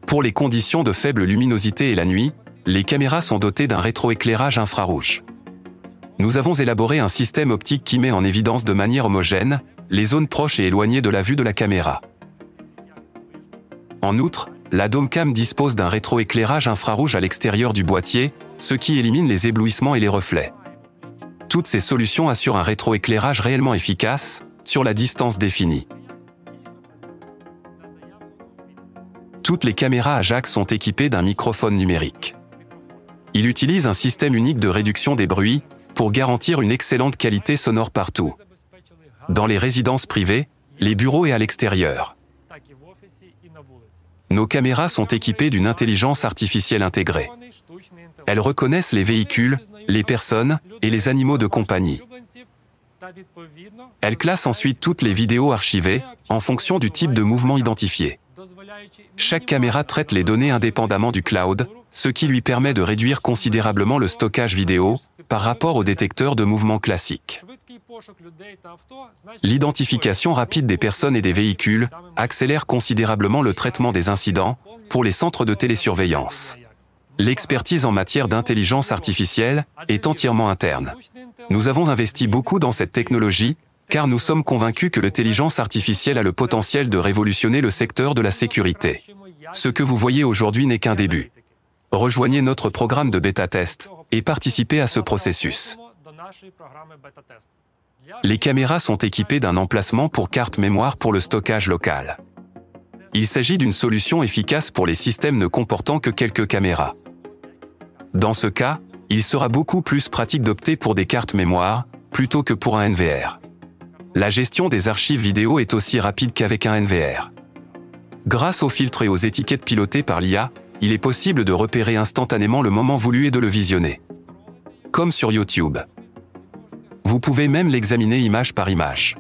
Pour les conditions de faible luminosité et la nuit, les caméras sont dotées d'un rétroéclairage infrarouge. Nous avons élaboré un système optique qui met en évidence de manière homogène les zones proches et éloignées de la vue de la caméra. En outre, la Dome Cam dispose d'un rétroéclairage infrarouge à l'extérieur du boîtier, ce qui élimine les éblouissements et les reflets. Toutes ces solutions assurent un rétroéclairage réellement efficace, sur la distance définie. Toutes les caméras Ajax sont équipées d'un microphone numérique. Il utilise un système unique de réduction des bruits pour garantir une excellente qualité sonore partout, dans les résidences privées, les bureaux et à l'extérieur. Nos caméras sont équipées d'une intelligence artificielle intégrée. Elles reconnaissent les véhicules, les personnes et les animaux de compagnie. Elles classent ensuite toutes les vidéos archivées en fonction du type de mouvement identifié. Chaque caméra traite les données indépendamment du cloud, ce qui lui permet de réduire considérablement le stockage vidéo par rapport au détecteur de mouvement classique. L'identification rapide des personnes et des véhicules accélère considérablement le traitement des incidents pour les centres de télésurveillance. L'expertise en matière d'intelligence artificielle est entièrement interne. Nous avons investi beaucoup dans cette technologie, car nous sommes convaincus que l'intelligence artificielle a le potentiel de révolutionner le secteur de la sécurité. Ce que vous voyez aujourd'hui n'est qu'un début. Rejoignez notre programme de bêta-test et participez à ce processus. Les caméras sont équipées d'un emplacement pour carte mémoire pour le stockage local. Il s'agit d'une solution efficace pour les systèmes ne comportant que quelques caméras. Dans ce cas, il sera beaucoup plus pratique d'opter pour des cartes mémoire plutôt que pour un NVR. La gestion des archives vidéo est aussi rapide qu'avec un NVR. Grâce aux filtres et aux étiquettes pilotées par l'IA, il est possible de repérer instantanément le moment voulu et de le visionner. Comme sur YouTube. Vous pouvez même l'examiner image par image.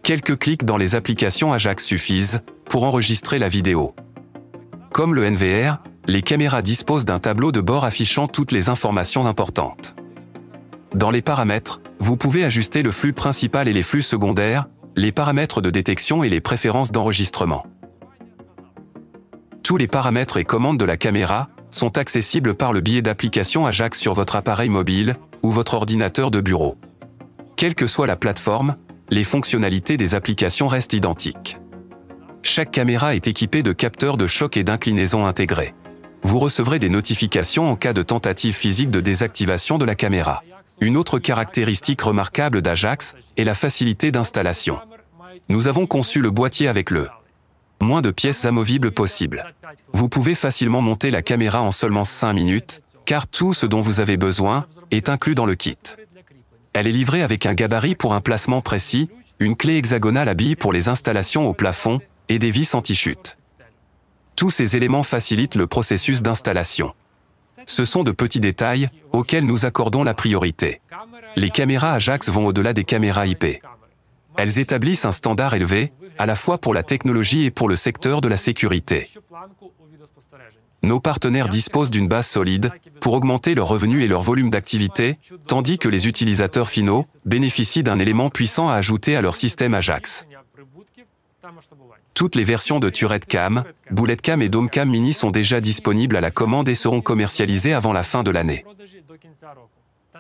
Quelques clics dans les applications Ajax suffisent pour enregistrer la vidéo. Comme le NVR, les caméras disposent d'un tableau de bord affichant toutes les informations importantes. Dans les paramètres, vous pouvez ajuster le flux principal et les flux secondaires, les paramètres de détection et les préférences d'enregistrement. Tous les paramètres et commandes de la caméra sont accessibles par le biais d'applications Ajax sur votre appareil mobile ou votre ordinateur de bureau. Quelle que soit la plateforme, les fonctionnalités des applications restent identiques. Chaque caméra est équipée de capteurs de choc et d'inclinaison intégrés. Vous recevrez des notifications en cas de tentative physique de désactivation de la caméra. Une autre caractéristique remarquable d'Ajax est la facilité d'installation. Nous avons conçu le boîtier avec le moins de pièces amovibles possible. Vous pouvez facilement monter la caméra en seulement 5 minutes, car tout ce dont vous avez besoin est inclus dans le kit. Elle est livrée avec un gabarit pour un placement précis, une clé hexagonale à billes pour les installations au plafond et des vis anti-chute. Tous ces éléments facilitent le processus d'installation. Ce sont de petits détails auxquels nous accordons la priorité. Les caméras Ajax vont au-delà des caméras IP. Elles établissent un standard élevé, à la fois pour la technologie et pour le secteur de la sécurité. Nos partenaires disposent d'une base solide pour augmenter leurs revenus et leur volume d'activité, tandis que les utilisateurs finaux bénéficient d'un élément puissant à ajouter à leur système Ajax. Toutes les versions de Turret Cam, Bullet Cam et Dome Cam Mini sont déjà disponibles à la commande et seront commercialisées avant la fin de l'année.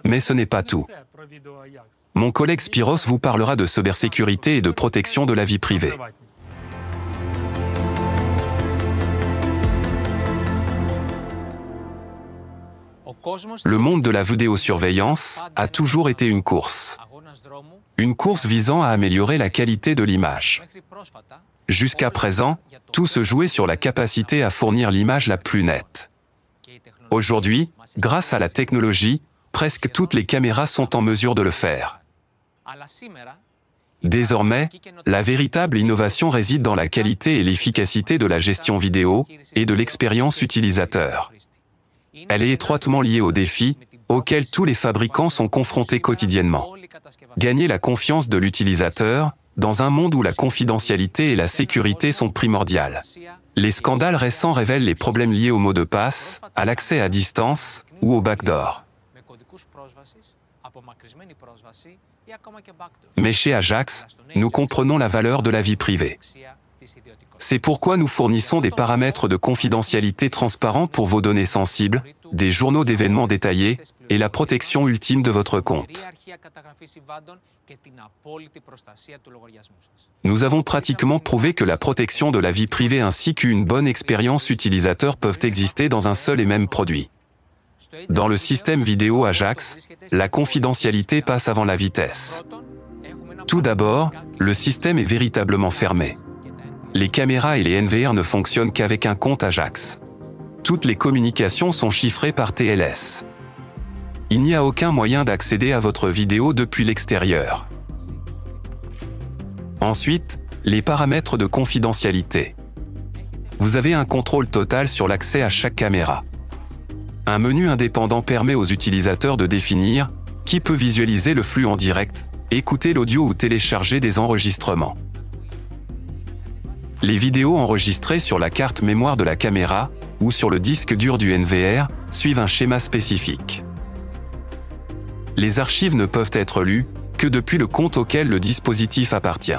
Mais ce n'est pas tout. Mon collègue Spiros vous parlera de cybersécurité et de protection de la vie privée. Le monde de la vidéosurveillance a toujours été une course. Une course visant à améliorer la qualité de l'image. Jusqu'à présent, tout se jouait sur la capacité à fournir l'image la plus nette. Aujourd'hui, grâce à la technologie, presque toutes les caméras sont en mesure de le faire. Désormais, la véritable innovation réside dans la qualité et l'efficacité de la gestion vidéo et de l'expérience utilisateur. Elle est étroitement liée aux défis auxquels tous les fabricants sont confrontés quotidiennement. Gagner la confiance de l'utilisateur, dans un monde où la confidentialité et la sécurité sont primordiales. Les scandales récents révèlent les problèmes liés aux mots de passe, à l'accès à distance ou au backdoor. Mais chez Ajax, nous comprenons la valeur de la vie privée. C'est pourquoi nous fournissons des paramètres de confidentialité transparents pour vos données sensibles, des journaux d'événements détaillés et la protection ultime de votre compte. Nous avons pratiquement prouvé que la protection de la vie privée ainsi qu'une bonne expérience utilisateur peuvent exister dans un seul et même produit. Dans le système vidéo Ajax, la confidentialité passe avant la vitesse. Tout d'abord, le système est véritablement fermé. Les caméras et les NVR ne fonctionnent qu'avec un compte Ajax. Toutes les communications sont chiffrées par TLS. Il n'y a aucun moyen d'accéder à votre vidéo depuis l'extérieur. Ensuite, les paramètres de confidentialité. Vous avez un contrôle total sur l'accès à chaque caméra. Un menu indépendant permet aux utilisateurs de définir qui peut visualiser le flux en direct, écouter l'audio ou télécharger des enregistrements. Les vidéos enregistrées sur la carte mémoire de la caméra ou sur le disque dur du NVR suivent un schéma spécifique. Les archives ne peuvent être lues que depuis le compte auquel le dispositif appartient.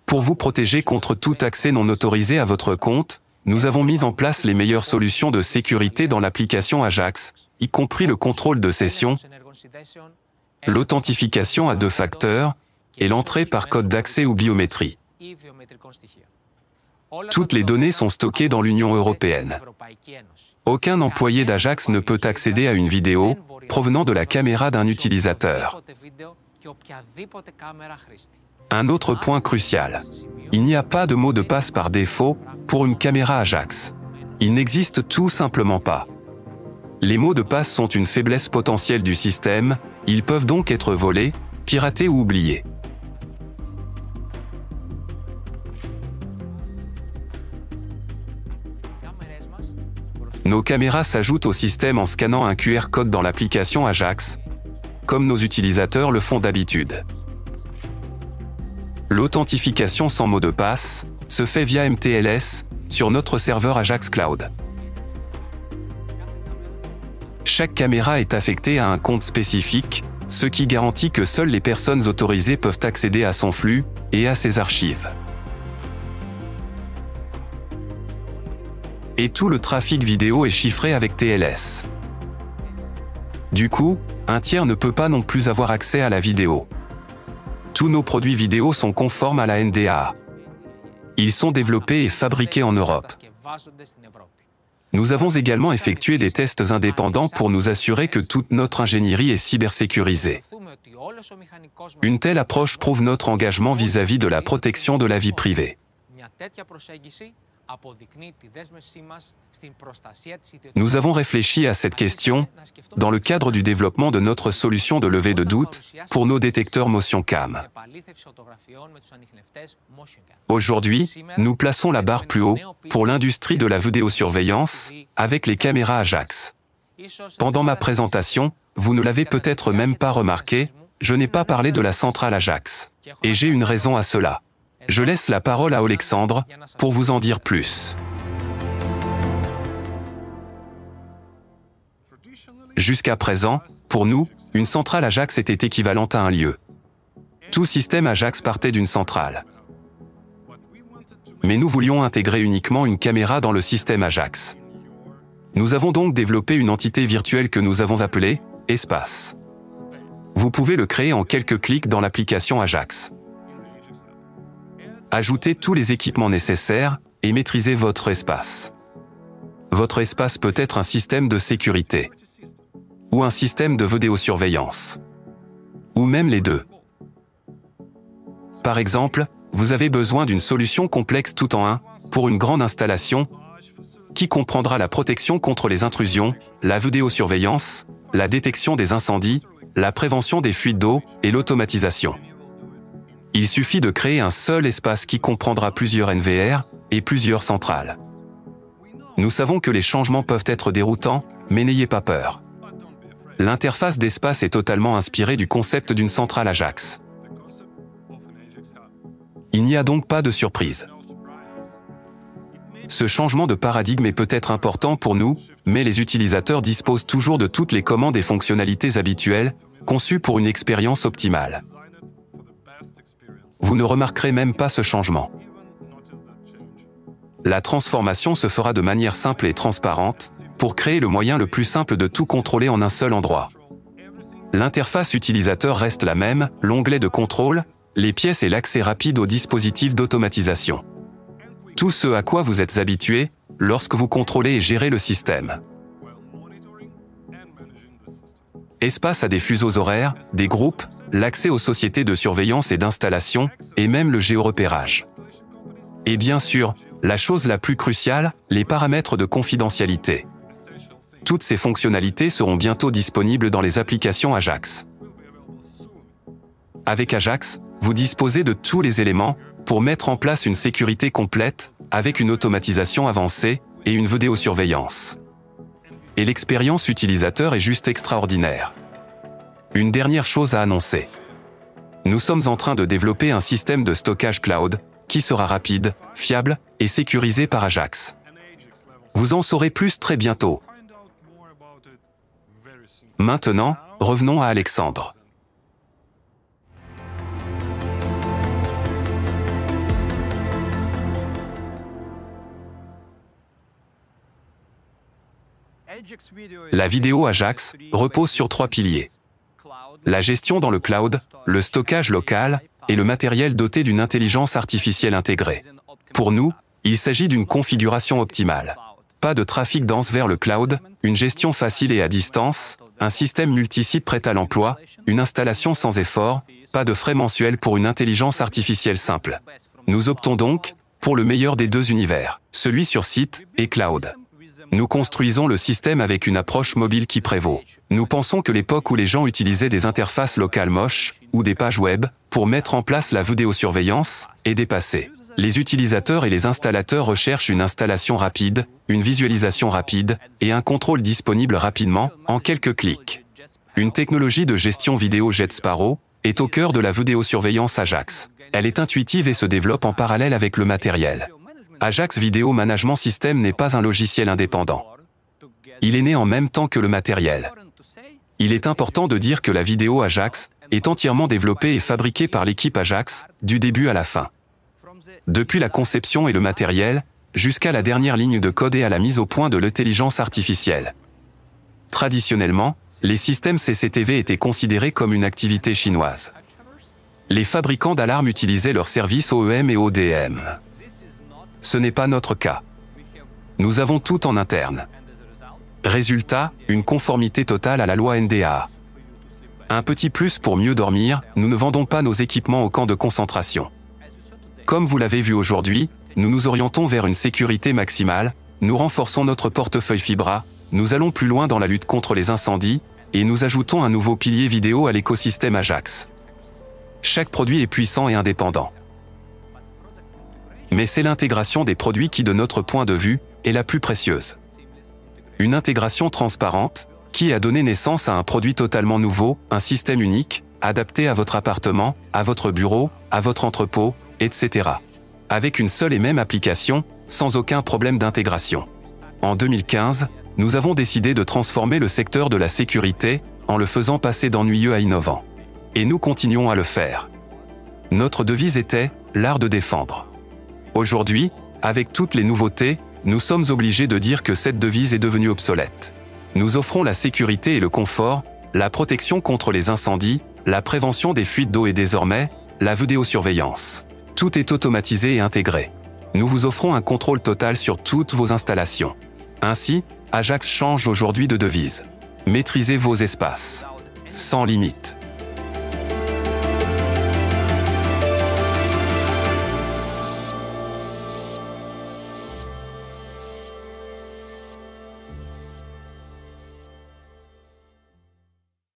Pour vous protéger contre tout accès non autorisé à votre compte, nous avons mis en place les meilleures solutions de sécurité dans l'application Ajax, y compris le contrôle de session, l'authentification à 2 facteurs et l'entrée par code d'accès ou biométrie. Toutes les données sont stockées dans l'Union européenne. Aucun employé d'Ajax ne peut accéder à une vidéo provenant de la caméra d'un utilisateur. Un autre point crucial. Il n'y a pas de mot de passe par défaut pour une caméra Ajax. Il n'existe tout simplement pas. Les mots de passe sont une faiblesse potentielle du système, ils peuvent donc être volés, piratés ou oubliés. Nos caméras s'ajoutent au système en scannant un QR code dans l'application Ajax, comme nos utilisateurs le font d'habitude. L'authentification sans mot de passe se fait via MTLS sur notre serveur Ajax Cloud. Chaque caméra est affectée à un compte spécifique, ce qui garantit que seules les personnes autorisées peuvent accéder à son flux et à ses archives. Et tout le trafic vidéo est chiffré avec TLS. Du coup, un tiers ne peut pas non plus avoir accès à la vidéo. Tous nos produits vidéo sont conformes à la NDAA. Ils sont développés et fabriqués en Europe. Nous avons également effectué des tests indépendants pour nous assurer que toute notre ingénierie est cybersécurisée. Une telle approche prouve notre engagement vis-à-vis de la protection de la vie privée. Nous avons réfléchi à cette question dans le cadre du développement de notre solution de levée de doute pour nos détecteurs motion cam. Aujourd'hui, nous plaçons la barre plus haut pour l'industrie de la vidéosurveillance avec les caméras Ajax. Pendant ma présentation, vous ne l'avez peut-être même pas remarqué, je n'ai pas parlé de la centrale Ajax. Et j'ai une raison à cela. Je laisse la parole à Alexandre pour vous en dire plus. Jusqu'à présent, pour nous, une centrale Ajax était équivalente à un lieu. Tout système Ajax partait d'une centrale. Mais nous voulions intégrer uniquement une caméra dans le système Ajax. Nous avons donc développé une entité virtuelle que nous avons appelée Espace. Vous pouvez le créer en quelques clics dans l'application Ajax. Ajoutez tous les équipements nécessaires et maîtrisez votre espace. Votre espace peut être un système de sécurité, ou un système de vidéosurveillance, ou même les deux. Par exemple, vous avez besoin d'une solution complexe tout en un pour une grande installation qui comprendra la protection contre les intrusions, la vidéosurveillance, la détection des incendies, la prévention des fuites d'eau et l'automatisation. Il suffit de créer un seul espace qui comprendra plusieurs NVR et plusieurs centrales. Nous savons que les changements peuvent être déroutants, mais n'ayez pas peur. L'interface d'espace est totalement inspirée du concept d'une centrale Ajax. Il n'y a donc pas de surprise. Ce changement de paradigme est peut-être important pour nous, mais les utilisateurs disposent toujours de toutes les commandes et fonctionnalités habituelles, conçues pour une expérience optimale. Vous ne remarquerez même pas ce changement. La transformation se fera de manière simple et transparente, pour créer le moyen le plus simple de tout contrôler en un seul endroit. L'interface utilisateur reste la même, l'onglet de contrôle, les pièces et l'accès rapide aux dispositifs d'automatisation. Tout ce à quoi vous êtes habitué lorsque vous contrôlez et gérez le système. Espace a des fuseaux horaires, des groupes, l'accès aux sociétés de surveillance et d'installation, et même le géorepérage. Et bien sûr, la chose la plus cruciale, les paramètres de confidentialité. Toutes ces fonctionnalités seront bientôt disponibles dans les applications Ajax. Avec Ajax, vous disposez de tous les éléments pour mettre en place une sécurité complète, avec une automatisation avancée et une vidéosurveillance. Et l'expérience utilisateur est juste extraordinaire. Une dernière chose à annoncer. Nous sommes en train de développer un système de stockage cloud qui sera rapide, fiable et sécurisé par Ajax. Vous en saurez plus très bientôt. Maintenant, revenons à Alexandre. La vidéo Ajax repose sur 3 piliers. La gestion dans le cloud, le stockage local et le matériel doté d'une intelligence artificielle intégrée. Pour nous, il s'agit d'une configuration optimale. Pas de trafic dense vers le cloud, une gestion facile et à distance, un système multisite prêt à l'emploi, une installation sans effort, pas de frais mensuels pour une intelligence artificielle simple. Nous optons donc pour le meilleur des deux univers, celui sur site et cloud. Nous construisons le système avec une approche mobile qui prévaut. Nous pensons que l'époque où les gens utilisaient des interfaces locales moches ou des pages web pour mettre en place la vidéosurveillance est dépassée. Les utilisateurs et les installateurs recherchent une installation rapide, une visualisation rapide et un contrôle disponible rapidement, en quelques clics. Une technologie de gestion vidéo Jet Sparrow est au cœur de la vidéosurveillance Ajax. Elle est intuitive et se développe en parallèle avec le matériel. Ajax Video Management System n'est pas un logiciel indépendant. Il est né en même temps que le matériel. Il est important de dire que la vidéo Ajax est entièrement développée et fabriquée par l'équipe Ajax, du début à la fin. Depuis la conception et le matériel, jusqu'à la dernière ligne de code et à la mise au point de l'intelligence artificielle. Traditionnellement, les systèmes CCTV étaient considérés comme une activité chinoise. Les fabricants d'alarmes utilisaient leurs services OEM et ODM. Ce n'est pas notre cas. Nous avons tout en interne. Résultat, une conformité totale à la loi NDAA. Un petit plus pour mieux dormir, nous ne vendons pas nos équipements au camp de concentration. Comme vous l'avez vu aujourd'hui, nous nous orientons vers une sécurité maximale, nous renforçons notre portefeuille Fibra, nous allons plus loin dans la lutte contre les incendies, et nous ajoutons un nouveau pilier vidéo à l'écosystème Ajax. Chaque produit est puissant et indépendant. Mais c'est l'intégration des produits qui, de notre point de vue, est la plus précieuse. Une intégration transparente, qui a donné naissance à un produit totalement nouveau, un système unique, adapté à votre appartement, à votre bureau, à votre entrepôt, etc. Avec une seule et même application, sans aucun problème d'intégration. En 2015, nous avons décidé de transformer le secteur de la sécurité, en le faisant passer d'ennuyeux à innovant. Et nous continuons à le faire. Notre devise était « l'art de défendre ». Aujourd'hui, avec toutes les nouveautés, nous sommes obligés de dire que cette devise est devenue obsolète. Nous offrons la sécurité et le confort, la protection contre les incendies, la prévention des fuites d'eau et désormais, la vidéosurveillance. Tout est automatisé et intégré. Nous vous offrons un contrôle total sur toutes vos installations. Ainsi, Ajax change aujourd'hui de devise. Maîtrisez vos espaces. Sans limite.